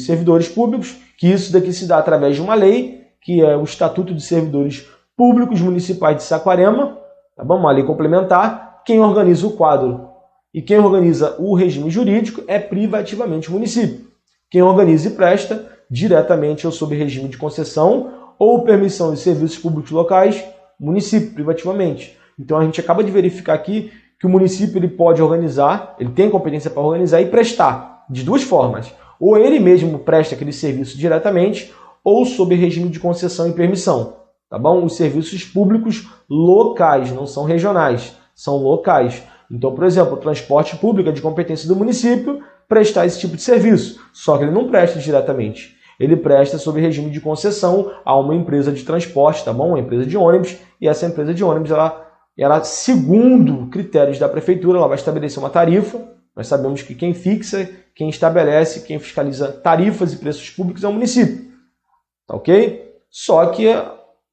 servidores públicos, que isso daqui se dá através de uma lei, que é o Estatuto de Servidores Públicos Municipais de Saquarema, tá bom? Uma lei complementar. Quem organiza o quadro e quem organiza o regime jurídico é privativamente o município. Quem organiza e presta diretamente ou sob regime de concessão ou permissão de serviços públicos locais, município, privativamente. Então a gente acaba de verificar aqui que o município ele pode organizar, ele tem competência para organizar e prestar, de duas formas. Ou ele mesmo presta aquele serviço diretamente, ou sob regime de concessão e permissão. Tá bom? Os serviços públicos locais, não são regionais, são locais. Então, por exemplo, o transporte público é de competência do município prestar esse tipo de serviço, só que ele não presta diretamente. Ele presta sob regime de concessão a uma empresa de transporte, tá bom? Uma empresa de ônibus, e essa empresa de ônibus, ela segundo critérios da prefeitura, ela vai estabelecer uma tarifa. Nós sabemos que quem fixa, quem estabelece, quem fiscaliza tarifas e preços públicos é o município, tá ok? Só que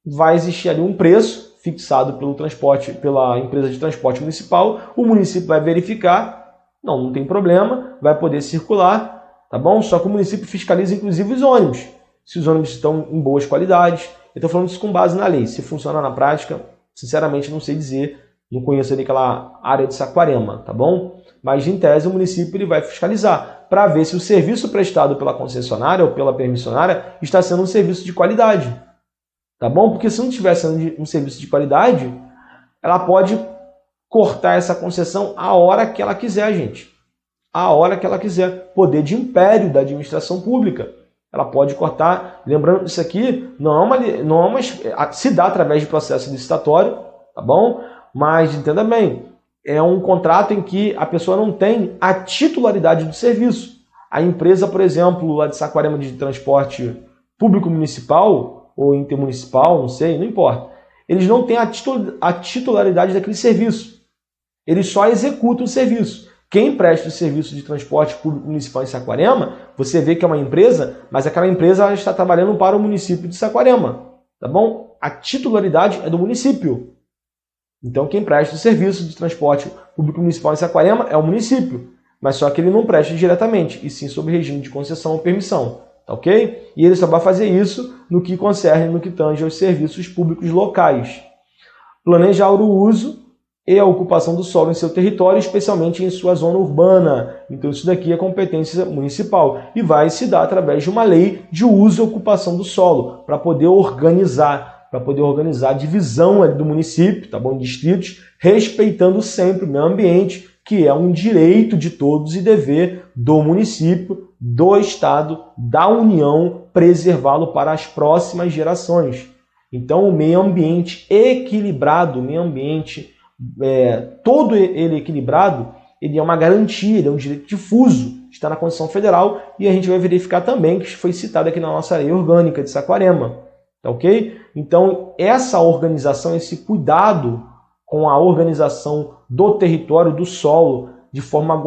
vai existir ali um preço fixado pela empresa de transporte municipal, o município vai verificar, não tem problema, vai poder circular, tá bom? Só que o município fiscaliza inclusive os ônibus. Se os ônibus estão em boas qualidades, Eu estou falando isso com base na lei. Se funciona na prática, sinceramente não sei dizer, não conheço ali aquela área de Saquarema, tá bom? Mas em tese o município ele vai fiscalizar para ver se o serviço prestado pela concessionária ou pela permissionária está sendo um serviço de qualidade, tá bom? Porque se não estiver sendo um serviço de qualidade, ela pode cortar essa concessão a hora que ela quiser, gente. A hora que ela quiser. Poder de império da administração pública. Ela pode cortar. Lembrando, isso aqui se dá através de processo licitatório, tá bom? Mas entenda bem, é um contrato em que a pessoa não tem a titularidade do serviço. A empresa, por exemplo, lá de Saquarema de transporte público municipal ou intermunicipal, não sei, não importa. Eles não têm a titularidade daquele serviço. Eles só executam o serviço. Quem presta o serviço de transporte público municipal em Saquarema, você vê que é uma empresa, mas aquela empresa está trabalhando para o município de Saquarema, tá bom? A titularidade é do município. Então quem presta o serviço de transporte público municipal em Saquarema é o município, mas só que ele não presta diretamente, e sim sob regime de concessão ou permissão, tá ok? E ele só vai fazer isso no que concerne, no que tange aos serviços públicos locais. Planejar o uso e a ocupação do solo em seu território, especialmente em sua zona urbana. Então isso daqui é competência municipal e vai se dar através de uma lei de uso e ocupação do solo, para poder organizar a divisão do município, tá bom? Em distritos, respeitando sempre o meio ambiente, que é um direito de todos e dever do município, do Estado, da União, preservá-lo para as próximas gerações. Então o meio ambiente equilibrado, o meio ambiente todo ele equilibrado, ele é uma garantia, ele é um direito difuso, está na Constituição Federal e a gente vai verificar também que foi citado aqui na nossa lei orgânica de Saquarema, tá ok? Então essa organização, esse cuidado com a organização do território, do solo, de forma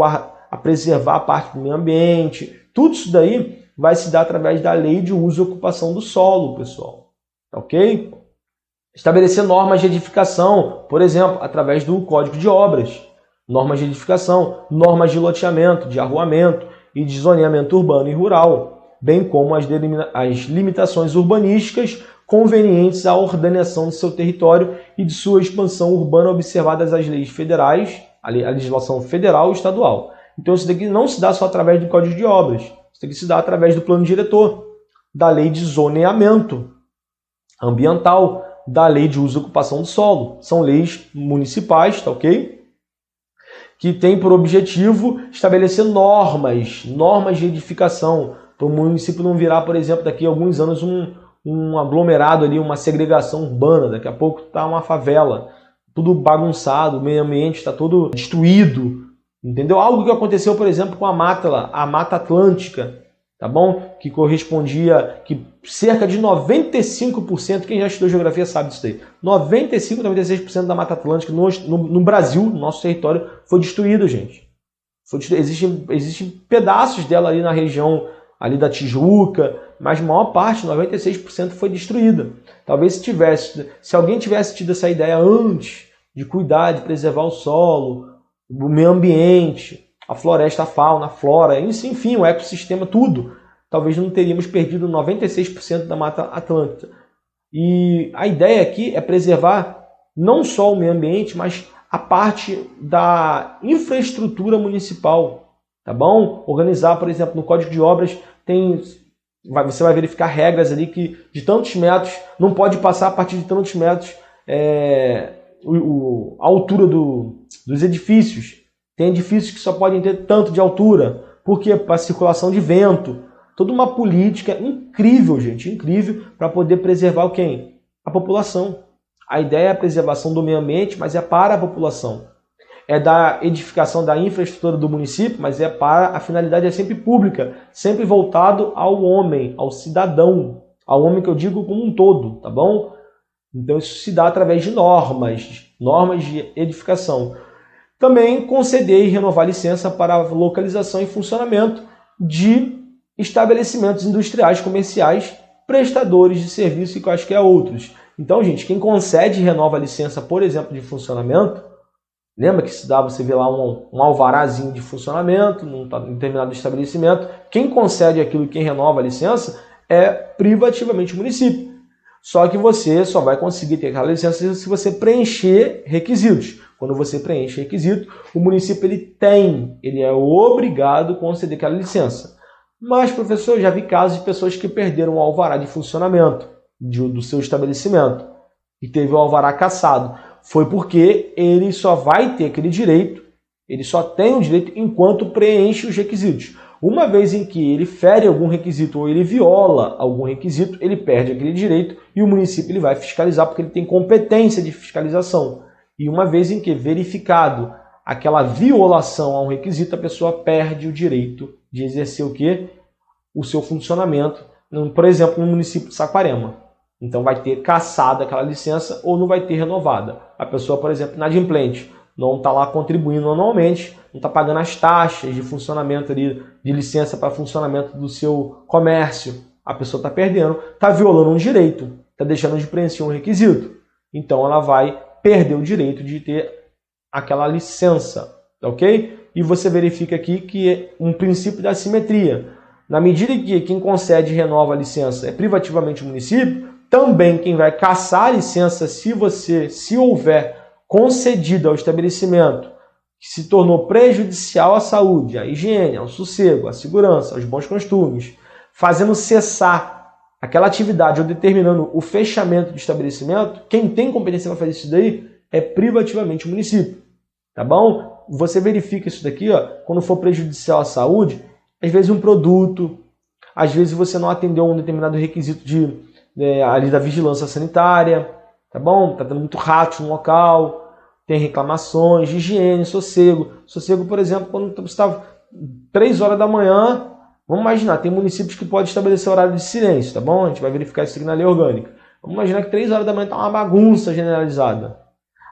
a preservar a parte do meio ambiente, tudo isso daí vai se dar através da lei de uso e ocupação do solo, pessoal, tá ok? Estabelecer normas de edificação, por exemplo, através do Código de Obras. Normas de edificação, normas de loteamento, de arruamento e de zoneamento urbano e rural, bem como as limitações urbanísticas convenientes à ordenação do seu território e de sua expansão urbana observadas as leis federais, a legislação federal e estadual. Então isso daqui não se dá só através do Código de Obras, isso daqui se dá através do plano diretor, da lei de zoneamento ambiental, da lei de uso e ocupação do solo. São leis municipais, tá ok? Que tem por objetivo estabelecer normas de edificação, para o município não virar, por exemplo, daqui a alguns anos um aglomerado ali, uma segregação urbana, daqui a pouco está uma favela, tudo bagunçado, o meio ambiente está todo destruído, entendeu? Algo que aconteceu, por exemplo, com a Mata Atlântica, tá bom? Que correspondia, que cerca de 95%, quem já estudou geografia sabe disso daí, 95, 96% da Mata Atlântica no Brasil, no nosso território, foi destruída, gente. Existem pedaços dela ali na região ali da Tijuca, mas a maior parte, 96%, foi destruída. Talvez se alguém tivesse tido essa ideia antes de cuidar, de preservar o solo, o meio ambiente, a floresta, a fauna, a flora, enfim, o ecossistema, tudo, talvez não teríamos perdido 96% da Mata Atlântica. E a ideia aqui é preservar não só o meio ambiente, mas a parte da infraestrutura municipal, tá bom? Organizar, por exemplo, no Código de Obras, você vai verificar regras ali que de tantos metros, não pode passar a partir de tantos metros a altura dos edifícios. Tem edifícios que só podem ter tanto de altura, porque para circulação de vento. Toda uma política incrível, gente, incrível, para poder preservar quem? A população. A ideia é a preservação do meio ambiente, mas é para a população. É da edificação da infraestrutura do município, mas a finalidade é sempre pública, sempre voltado ao homem, ao cidadão, ao homem que eu digo como um todo, tá bom? Então isso se dá através de normas de edificação. Também conceder e renovar licença para a localização e funcionamento de estabelecimentos industriais, comerciais, prestadores de serviço e quaisquer outros. Então, gente, quem concede e renova a licença, por exemplo, de funcionamento, lembra que se dá, você vê lá um alvarazinho de funcionamento num determinado estabelecimento, quem concede aquilo e quem renova a licença é privativamente o município. Só que você só vai conseguir ter aquela licença se você preencher requisitos. Quando você preenche requisito, o município ele é obrigado a conceder aquela licença. Mas, professor, eu já vi casos de pessoas que perderam o alvará de funcionamento do seu estabelecimento e teve o alvará cassado. Foi porque ele só vai ter aquele direito, ele só tem o direito enquanto preenche os requisitos. Uma vez em que ele fere algum requisito ou ele viola algum requisito, ele perde aquele direito e o município ele vai fiscalizar porque ele tem competência de fiscalização. E uma vez em que verificado aquela violação a um requisito, a pessoa perde o direito de exercer o quê? O seu funcionamento, por exemplo, no município de Saquarema. Então vai ter cassada aquela licença ou não vai ter renovada. A pessoa, por exemplo, inadimplente, não está lá contribuindo anualmente, não está pagando as taxas de funcionamento ali, de licença para funcionamento do seu comércio. A pessoa está perdendo, está violando um direito, está deixando de preencher um requisito. Então ela vai perder o direito de ter aquela licença, ok? E você verifica aqui que é um princípio da simetria. Na medida que quem concede e renova a licença é privativamente o município, também quem vai cassar a licença, se houver concedida ao estabelecimento que se tornou prejudicial à saúde, à higiene, ao sossego, à segurança, aos bons costumes, fazendo cessar aquela atividade ou determinando o fechamento do estabelecimento, quem tem competência para fazer isso daí é privativamente o município. Tá bom? Você verifica isso daqui, ó, quando for prejudicial à saúde, às vezes um produto, às vezes você não atendeu um determinado requisito ali da vigilância sanitária, tá bom? Tá dando muito rato no local, tem reclamações de higiene, sossego. Sossego, por exemplo, quando você está 3 horas da manhã, vamos imaginar, tem municípios que podem estabelecer horário de silêncio, tá bom? A gente vai verificar isso aqui na lei orgânica. Vamos imaginar que 3 horas da manhã está uma bagunça generalizada.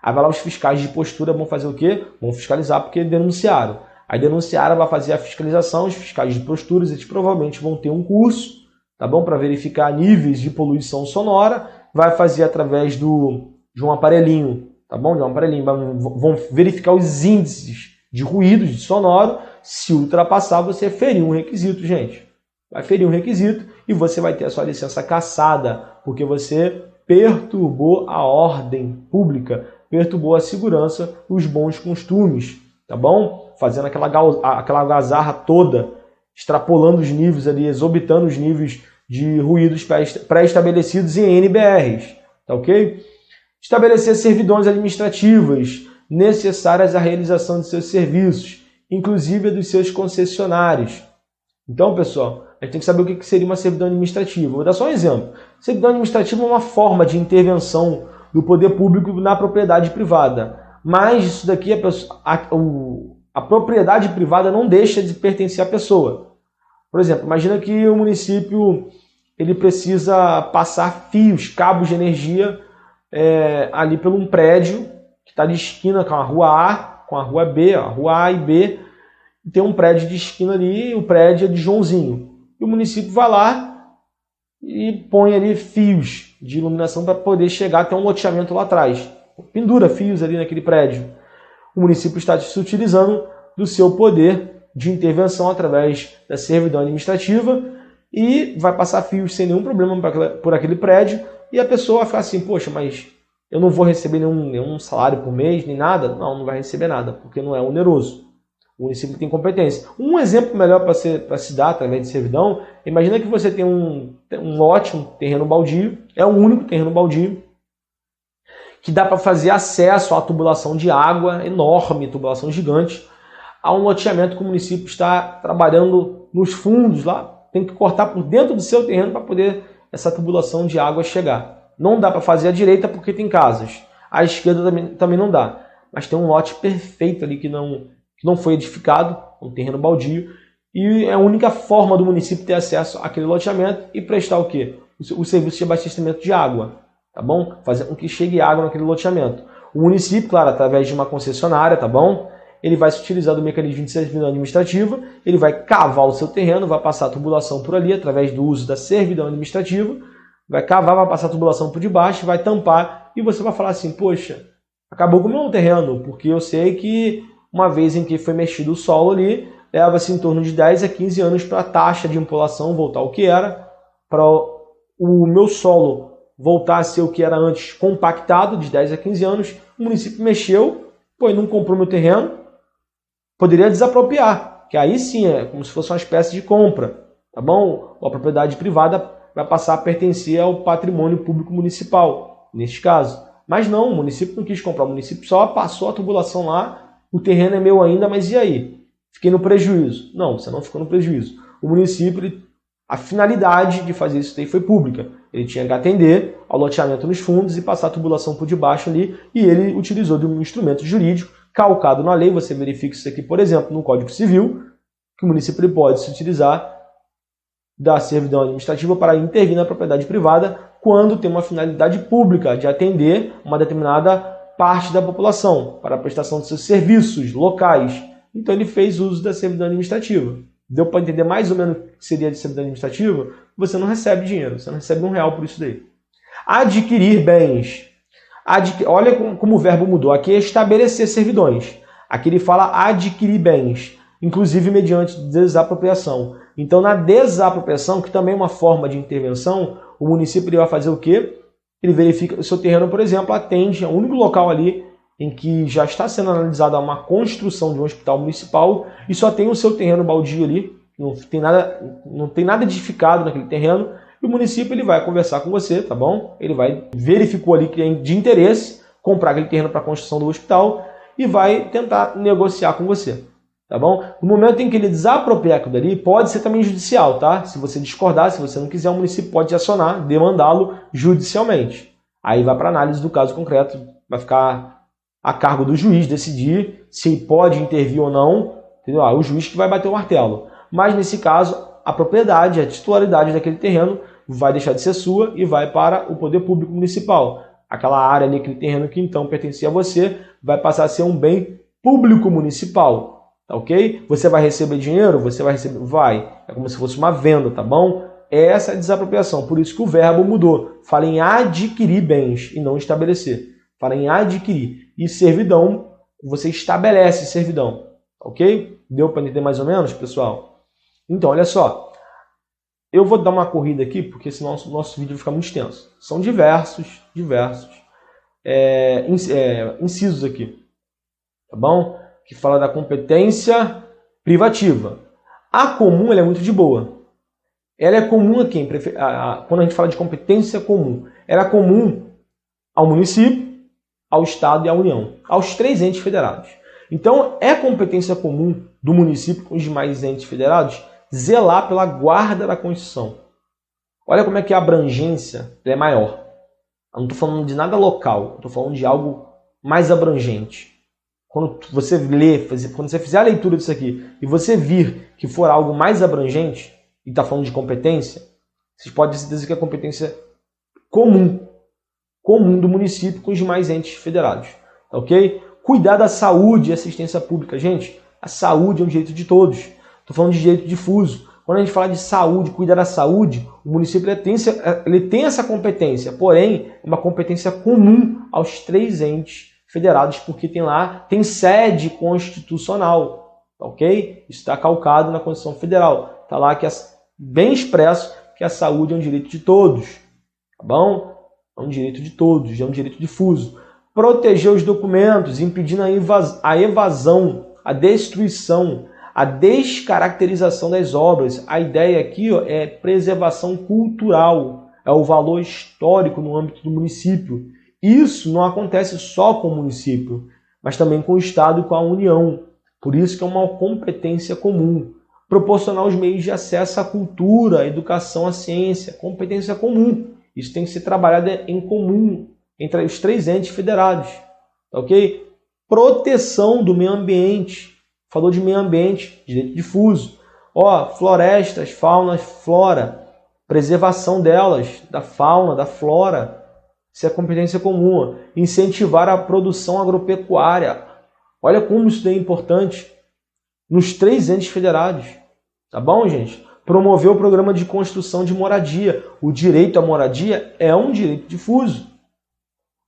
Aí vai lá os fiscais de postura vão fazer o quê? Vão fiscalizar porque denunciaram. Aí denunciaram, vai fazer a fiscalização, os fiscais de posturas, eles provavelmente vão ter um curso, tá bom? Para verificar níveis de poluição sonora, vai fazer através de um aparelhinho, tá bom? De um aparelhinho, vão verificar os índices de ruído, de sonoro. Se ultrapassar, você feriu um requisito, gente. Vai ferir um requisito e você vai ter a sua licença cassada, porque você perturbou a ordem pública, perturbou a segurança, os bons costumes, tá bom? Fazendo aquela algazarra toda, extrapolando os níveis ali, exorbitando os níveis de ruídos pré-estabelecidos em NBRs, tá ok? Estabelecer servidões administrativas necessárias à realização de seus serviços, inclusive dos seus concessionários. Então, pessoal, a gente tem que saber o que seria uma servidão administrativa. Vou dar só um exemplo. Servidão administrativa é uma forma de intervenção do poder público na propriedade privada. Mas isso daqui, a propriedade privada não deixa de pertencer à pessoa. Por exemplo, imagina que o município ele precisa passar fios, cabos de energia ali por um prédio que está de esquina com a rua A, com a rua B, a rua A e B. Tem um prédio de esquina ali, o prédio é de Joãozinho. E o município vai lá e põe ali fios de iluminação para poder chegar até um loteamento lá atrás. Pendura fios ali naquele prédio. O município está se utilizando do seu poder de intervenção através da servidão administrativa e vai passar fios sem nenhum problema por aquele prédio e a pessoa vai ficar assim, poxa, mas eu não vou receber nenhum salário por mês, nem nada? Não vai receber nada, porque não é oneroso. O município tem competência. Um exemplo melhor para se dar através de servidão, imagina que você tem um lote, um terreno baldio, é o único terreno baldio, que dá para fazer acesso à tubulação de água, enorme, tubulação gigante, a um loteamento que o município está trabalhando nos fundos lá, tem que cortar por dentro do seu terreno para poder essa tubulação de água chegar. Não dá para fazer à direita porque tem casas. À esquerda também não dá. Mas tem um lote perfeito ali que não foi edificado, um terreno baldio, e é a única forma do município ter acesso àquele loteamento e prestar o quê? O serviço de abastecimento de água, tá bom? Fazer com que chegue água naquele loteamento. O município, claro, através de uma concessionária, tá bom? Ele vai se utilizar do mecanismo de servidão administrativa, ele vai cavar o seu terreno, vai passar a tubulação por ali, através do uso da servidão administrativa, vai cavar, vai passar a tubulação por debaixo, vai tampar, e você vai falar assim, poxa, acabou com o meu terreno, porque eu sei que uma vez em que foi mexido o solo ali, leva-se em torno de 10 a 15 anos para a taxa de impolação voltar ao que era, para o meu solo voltar a ser o que era antes, compactado, de 10 a 15 anos, o município mexeu, pô, e não comprou meu terreno, poderia desapropriar, que aí sim é como se fosse uma espécie de compra, tá bom? Ou a propriedade privada vai passar a pertencer ao patrimônio público municipal, neste caso. Mas não, o município não quis comprar, o município só passou a tubulação lá, o terreno é meu ainda, mas e aí? Fiquei no prejuízo. Não, você não ficou no prejuízo. O município, a finalidade de fazer isso daí foi pública. Ele tinha que atender ao loteamento nos fundos e passar a tubulação por debaixo ali, e ele utilizou de um instrumento jurídico calcado na lei. Você verifica isso aqui, por exemplo, no Código Civil, que o município pode se utilizar da servidão administrativa para intervir na propriedade privada quando tem uma finalidade pública de atender uma determinada parte da população para a prestação de seus serviços locais. Então ele fez uso da servidão administrativa. Deu para entender mais ou menos o que seria de servidão administrativa? Você não recebe dinheiro, você não recebe R$1 por isso daí. Adquirir bens. Olha como o verbo mudou. Aqui é estabelecer servidões. Aqui ele fala adquirir bens, inclusive mediante desapropriação. Então, na desapropriação, que também é uma forma de intervenção, o município ele vai fazer o quê? Ele verifica o seu terreno, por exemplo, atende ao único local ali em que já está sendo analisada uma construção de um hospital municipal e só tem o seu terreno baldio ali, não tem nada edificado naquele terreno, e o município ele vai conversar com você, tá bom? Ele verificou ali que é de interesse comprar aquele terreno para a construção do hospital e vai tentar negociar com você. Tá bom? No momento em que ele desapropriar aquilo dali, pode ser também judicial, tá? Se você discordar, se você não quiser, o município pode acionar, demandá-lo judicialmente. Aí vai para análise do caso concreto, vai ficar a cargo do juiz decidir se pode intervir ou não, entendeu? O juiz que vai bater o martelo. Mas nesse caso, a propriedade, a titularidade daquele terreno vai deixar de ser sua e vai para o poder público municipal. Aquela área ali, aquele terreno que então pertencia a você, vai passar a ser um bem público municipal. Tá ok? Você vai receber dinheiro? Você vai receber? Vai. É como se fosse uma venda, tá bom? Essa é a desapropriação. Por isso que o verbo mudou. Fala em adquirir bens e não estabelecer. Fala em adquirir. E servidão, você estabelece servidão. Ok? Deu para entender mais ou menos, pessoal? Então, olha só. Eu vou dar uma corrida aqui, porque senão o nosso vídeo vai ficar muito extenso. São diversos incisos aqui. Tá bom? Que fala da competência privativa. A comum ela é muito de boa. Ela é comum a quem? Quando a gente fala de competência comum, ela é comum ao município, ao Estado e à União, aos 3 entes federados. Então, é competência comum do município com os demais entes federados zelar pela guarda da Constituição. Olha como é que a abrangência é maior. Eu não estou falando de nada local, estou falando de algo mais abrangente. Quando você quando você fizer a leitura disso aqui e você vir que for algo mais abrangente, e está falando de competência, vocês podem ter certeza que é a competência comum do município com os demais entes federados. Tá ok? Cuidar da saúde e assistência pública. Gente, a saúde é um direito de todos. Estou falando de direito difuso. Quando a gente fala de saúde, cuidar da saúde, o município ele tem essa competência, porém, é uma competência comum aos 3 entes federados, porque tem sede constitucional, ok? Isso está calcado na Constituição Federal. Está lá que é bem expresso que a saúde é um direito de todos, tá bom? É um direito de todos, é um direito difuso. Proteger os documentos, impedindo a evasão, a destruição, a descaracterização das obras. A ideia aqui é preservação cultural, é o valor histórico no âmbito do município. Isso não acontece só com o município, mas também com o Estado e com a União. Por isso que é uma competência comum. Proporcionar os meios de acesso à cultura, à educação, à ciência. Competência comum. Isso tem que ser trabalhado em comum entre os 3 entes federados. Ok? Proteção do meio ambiente. Falou de meio ambiente, direito difuso. Florestas, fauna, flora. Preservação delas, da fauna, da flora. Isso é competência comum. Incentivar a produção agropecuária. Olha como isso é importante nos 3 entes federados. Tá bom, gente? Promover o programa de construção de moradia. O direito à moradia é um direito difuso.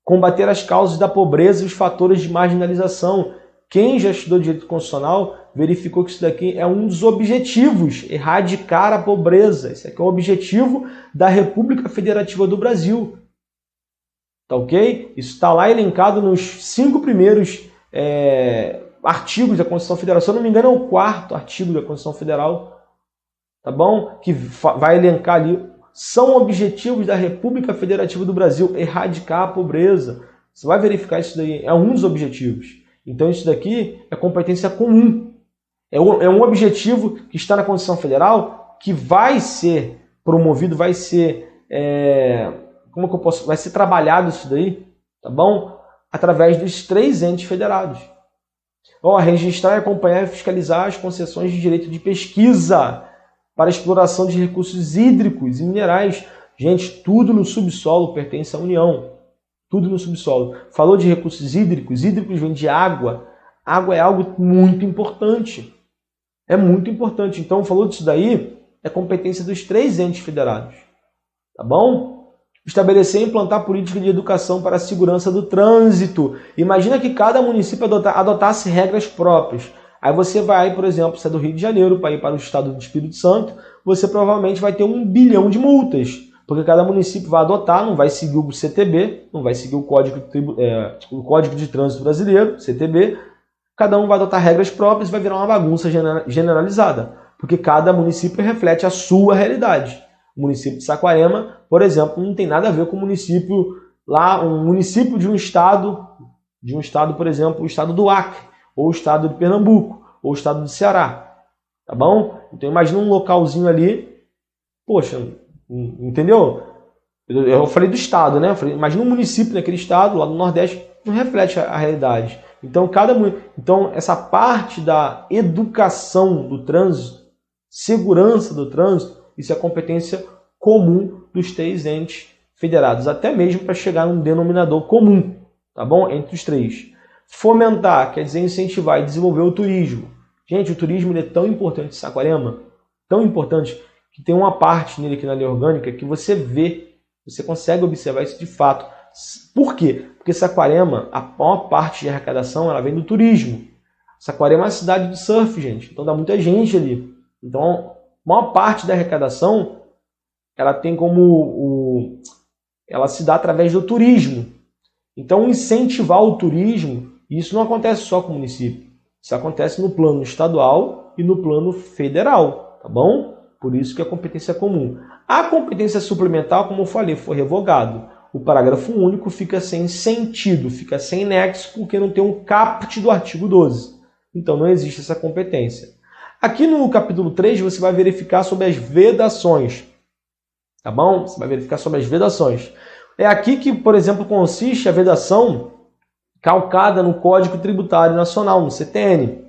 Combater as causas da pobreza e os fatores de marginalização. Quem já estudou direito constitucional verificou que isso daqui é um dos objetivos, erradicar a pobreza. Esse aqui é o objetivo da República Federativa do Brasil. Tá ok? Isso está lá elencado nos 5 primeiros artigos da Constituição Federal. Se eu não me engano, é o 4º artigo da Constituição Federal, tá bom? Que vai elencar ali, são objetivos da República Federativa do Brasil, erradicar a pobreza. Você vai verificar isso daí, é um dos objetivos. Então isso daqui é competência comum. É um objetivo que está na Constituição Federal que vai ser promovido, vai ser... vai ser trabalhado isso daí, tá bom? Através dos 3 entes federados. Registrar, acompanhar e fiscalizar as concessões de direito de pesquisa para exploração de recursos hídricos e minerais. Gente, tudo no subsolo pertence à União. Tudo no subsolo. Falou de recursos hídricos, hídricos vem de água. Água é algo muito importante. É muito importante. Então, falou disso daí, é competência dos 3 entes federados. Tá bom? Estabelecer e implantar política de educação para a segurança do trânsito. Imagina que cada município adotasse regras próprias. Aí você vai, por exemplo, se é do Rio de Janeiro, para ir para o estado do Espírito Santo, você provavelmente vai ter 1 bilhão de multas. Porque cada município vai adotar, não vai seguir o CTB, não vai seguir o Código de Trânsito Brasileiro, CTB. Cada um vai adotar regras próprias e vai virar uma bagunça generalizada. Porque cada município reflete a sua realidade. O município de Saquarema, por exemplo, não tem nada a ver com o município lá, um município de um estado, por exemplo, o estado do Acre, ou o estado de Pernambuco, ou o estado do Ceará. Tá bom? Então imagina um localzinho ali, poxa, entendeu? Eu falei do estado, né? Imagina um município naquele estado, lá do Nordeste, não reflete a realidade. Então, essa parte da educação do trânsito, segurança do trânsito, isso é competência comum dos 3 entes federados, até mesmo para chegar num denominador comum, tá bom? Entre os 3. Fomentar, quer dizer incentivar e desenvolver o turismo. Gente, o turismo é tão importante em Saquarema, tão importante, que tem uma parte nele aqui na lei orgânica que você vê, você consegue observar isso de fato. Por quê? Porque Saquarema, a maior parte de arrecadação, ela vem do turismo. Saquarema é uma cidade do surf, gente, então dá muita gente ali. Então, a maior parte da arrecadação, ela tem ela se dá através do turismo. Então, incentivar o turismo, isso não acontece só com o município. Isso acontece no plano estadual e no plano federal, tá bom? Por isso que é competência comum. A competência suplementar, como eu falei, foi revogado. O parágrafo único fica sem sentido, fica sem nexo, porque não tem um caput do artigo 12. Então, não existe essa competência. Aqui no capítulo 3, você vai verificar sobre as vedações. Tá bom? Você vai verificar sobre as vedações. É aqui que, por exemplo, consiste a vedação calcada no Código Tributário Nacional, no CTN.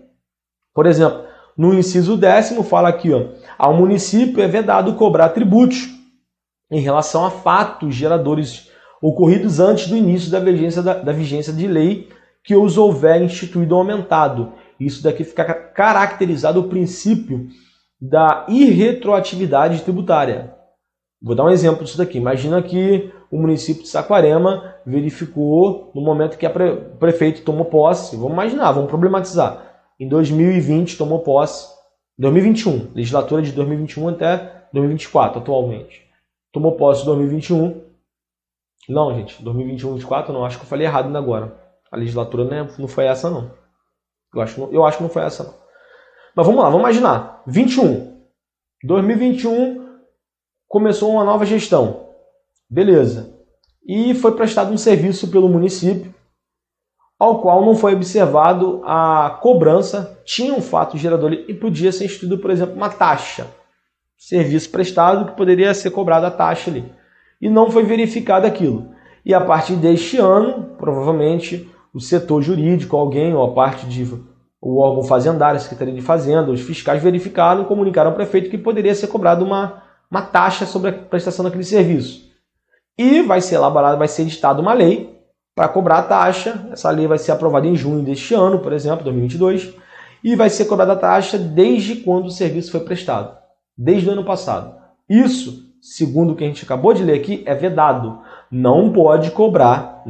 Por exemplo, no inciso 10º, fala aqui, ao município é vedado cobrar tributos em relação a fatos geradores ocorridos antes do início da vigência de lei que os houver instituído ou aumentado. Isso daqui fica caracterizado o princípio da irretroatividade tributária. Vou dar um exemplo disso daqui. Imagina que o município de Saquarema verificou no momento que o prefeito tomou posse. Vamos imaginar, vamos problematizar. Em 2020 tomou posse, 2021, legislatura de 2021 até 2024 atualmente. Tomou posse em 2021. Não, gente, 2021, 2024 não, acho que eu falei errado ainda agora. A legislatura não foi essa não. Eu acho que não foi essa não. Mas vamos lá, vamos imaginar. 2021 começou uma nova gestão. Beleza. E foi prestado um serviço pelo município, ao qual não foi observado a cobrança, tinha um fato gerador e podia ser instituído, por exemplo, uma taxa. Serviço prestado que poderia ser cobrada a taxa ali. E não foi verificado aquilo. E a partir deste ano, provavelmente, o setor jurídico, alguém, ou a parte o órgão fazendário, a Secretaria de Fazenda, os fiscais verificaram e comunicaram ao prefeito que poderia ser cobrada uma taxa sobre a prestação daquele serviço. E vai ser elaborada, vai ser editada uma lei para cobrar a taxa. Essa lei vai ser aprovada em junho deste ano, por exemplo, 2022, e vai ser cobrada a taxa desde quando o serviço foi prestado, desde o ano passado. Isso, segundo o que a gente acabou de ler aqui, é vedado. Não pode cobrar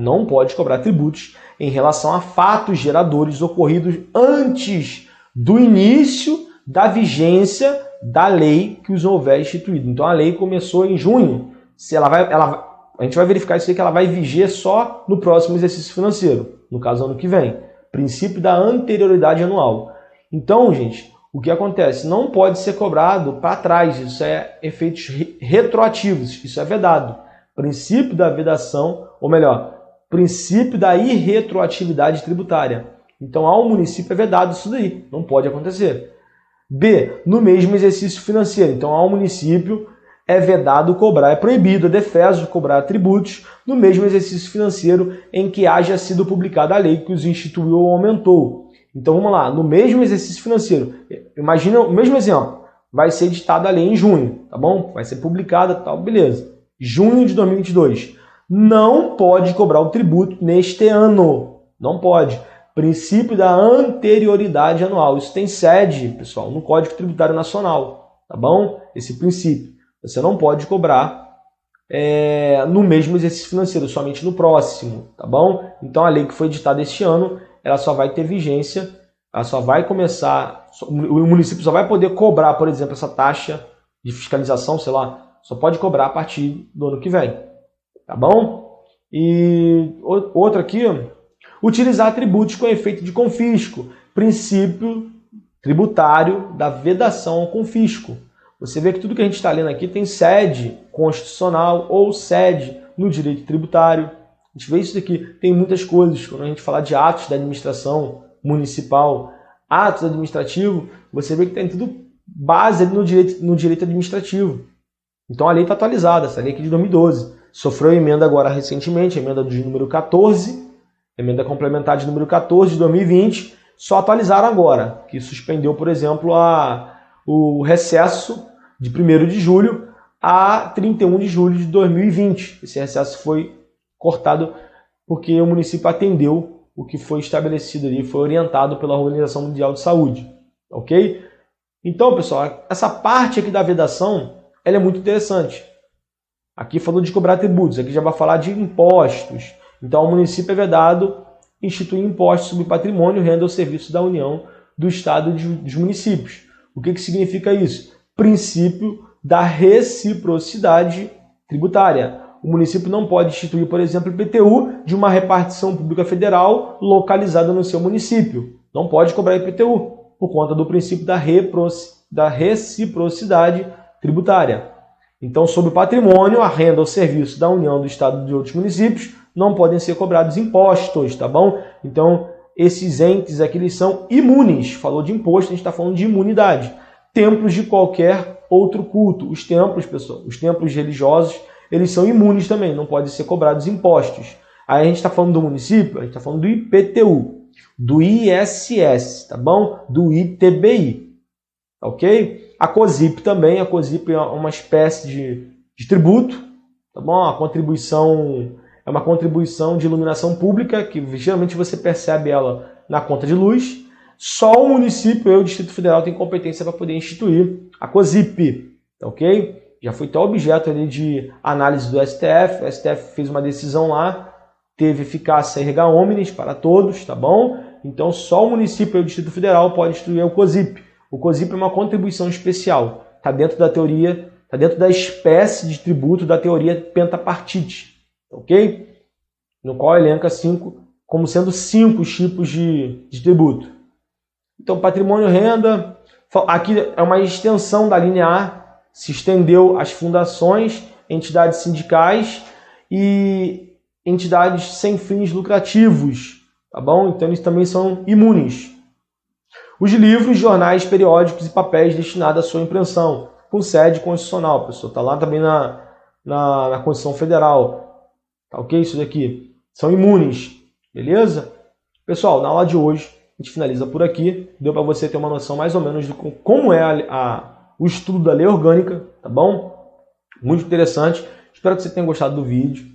tributos em relação a fatos geradores ocorridos antes do início da vigência da lei que os houver instituído. Então a lei começou em junho. Se ela A gente vai verificar isso aí que ela vai viger só no próximo exercício financeiro, no caso ano que vem. Princípio da anterioridade anual. Então, gente, o que acontece? Não pode ser cobrado para trás, isso é efeitos retroativos, isso é vedado. Princípio da vedação, ou melhor, princípio da irretroatividade tributária. Então, ao município é vedado isso daí, não pode acontecer. B, no mesmo exercício financeiro. Então, ao município é vedado cobrar, é proibido, é defeso cobrar tributos no mesmo exercício financeiro em que haja sido publicada a lei que os instituiu ou aumentou. Então, vamos lá, no mesmo exercício financeiro, imagina o mesmo exemplo, vai ser editada a lei em junho, tá bom? Vai ser publicada, tal, beleza. Junho de 2022. Não pode cobrar o tributo neste ano. Não pode. Princípio da anterioridade anual. Isso tem sede, pessoal, no Código Tributário Nacional, tá bom? Esse princípio. Você não pode cobrar no mesmo exercício financeiro, somente no próximo, tá bom? Então, a lei que foi editada este ano, ela só vai ter vigência, ela só vai começar, o município só vai poder cobrar, por exemplo, essa taxa de fiscalização, sei lá, só pode cobrar a partir do ano que vem, tá bom? E outra aqui, utilizar atributos com efeito de confisco, princípio tributário da vedação ao confisco. Você vê que tudo que a gente está lendo aqui tem sede constitucional ou sede no direito tributário. A gente vê isso daqui, tem muitas coisas. Quando a gente fala de atos da administração municipal, atos administrativos, você vê que tem tudo base no direito administrativo. Então a lei está atualizada, essa lei aqui de 2012. Sofreu emenda agora recentemente, emenda de número 14, emenda complementar de número 14 de 2020, só atualizaram agora, que suspendeu, por exemplo, o recesso de 1º de julho a 31 de julho de 2020. Esse recesso foi cortado porque o município atendeu o que foi estabelecido ali, foi orientado pela Organização Mundial de Saúde, ok? Então, pessoal, essa parte aqui da vedação, ela é muito interessante. Aqui falou de cobrar tributos, aqui já vai falar de impostos. Então, o município é vedado instituir impostos sobre patrimônio, renda ou serviços da União, do Estado e dos municípios. O que significa isso? Princípio da reciprocidade tributária. O município não pode instituir, por exemplo, IPTU de uma repartição pública federal localizada no seu município. Não pode cobrar IPTU, por conta do princípio da reciprocidade tributária. Então, sobre o patrimônio, a renda ou serviço da União, do Estado e de outros municípios não podem ser cobrados impostos, tá bom? Então, esses entes aqui, eles são imunes. Falou de imposto, a gente está falando de imunidade. Templos de qualquer outro culto. Os templos, pessoal, os templos religiosos, eles são imunes também, não podem ser cobrados impostos. Aí a gente está falando do município, a gente está falando do IPTU, do ISS, tá bom? Do ITBI, ok? A COSIP também, a COSIP é uma espécie de tributo, tá bom? A contribuição é uma contribuição de iluminação pública, que geralmente você percebe ela na conta de luz. Só o município e o Distrito Federal têm competência para poder instituir a COSIP, ok? Já foi até objeto ali de análise do STF, o STF fez uma decisão lá, teve eficácia erga omnes para todos, tá bom? Então só o município e o Distrito Federal pode instituir o COSIP. O COSIP é uma contribuição especial, está dentro da teoria, está dentro da espécie de tributo da teoria pentapartite, ok? No qual elenca como sendo 5 tipos de tributo. Então, patrimônio, renda, aqui é uma extensão da linha A, se estendeu às fundações, entidades sindicais e entidades sem fins lucrativos, tá bom? Então, eles também são imunes. Os livros, jornais, periódicos e papéis destinados à sua impressão, com sede constitucional, pessoal. Está lá também na Constituição Federal. Tá ok? Isso daqui. São imunes. Beleza? Pessoal, na aula de hoje, a gente finaliza por aqui. Deu para você ter uma noção mais ou menos de como é o estudo da lei orgânica, tá bom? Muito interessante. Espero que você tenha gostado do vídeo.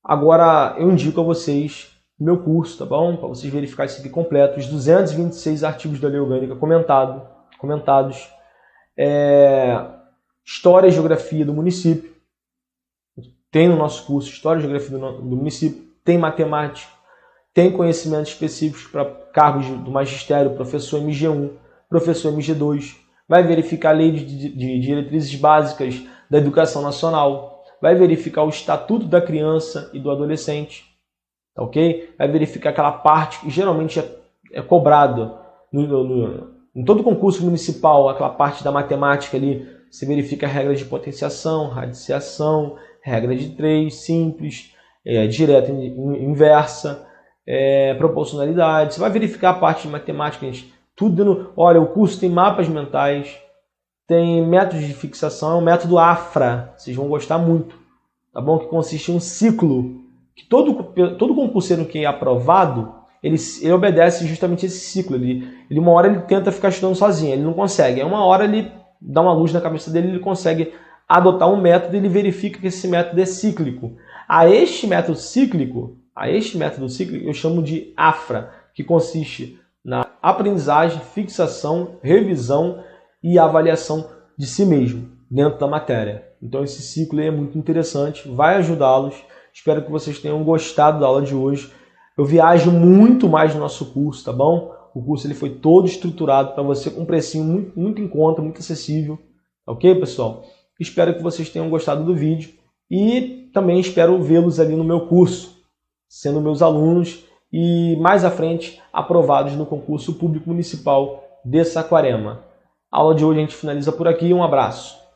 Agora, eu indico a vocês meu curso, tá bom? Para vocês verificarem isso aqui completo. Os 226 artigos da lei orgânica comentados. História e Geografia do município. Tem no nosso curso História e Geografia do município. Tem matemática. Tem conhecimentos específicos para cargos do magistério, professor MG1, professor MG2. Vai verificar a lei de diretrizes básicas da educação nacional. vai verificar o estatuto da criança e do adolescente, tá ok? Vai verificar aquela parte que geralmente é cobrado em todo concurso municipal, aquela parte da matemática ali, você verifica regras de potenciação, radiciação, regra de 3, simples, direta e inversa, proporcionalidade. Você vai verificar a parte de matemática, gente, tudo dando... Olha, o curso tem mapas mentais, tem métodos de fixação, é um método AFRA, vocês vão gostar muito, tá bom? Que consiste em um ciclo, que todo concurseiro que é aprovado, ele obedece justamente esse ciclo. Uma hora ele tenta ficar estudando sozinho, ele não consegue. Aí uma hora ele dá uma luz na cabeça dele, ele consegue adotar um método e ele verifica que esse método é cíclico. A este método cíclico eu chamo de AFRA, que consiste na aprendizagem, fixação, revisão e avaliação de si mesmo dentro da matéria. Então esse ciclo aí é muito interessante, vai ajudá-los. Espero que vocês tenham gostado da aula de hoje. Eu viajo muito mais no nosso curso, tá bom? O curso ele foi todo estruturado para você com um precinho muito, muito em conta, muito acessível. Ok, pessoal? Espero que vocês tenham gostado do vídeo e também espero vê-los ali no meu curso, sendo meus alunos e mais à frente aprovados no concurso público municipal de Saquarema. A aula de hoje a gente finaliza por aqui. Um abraço.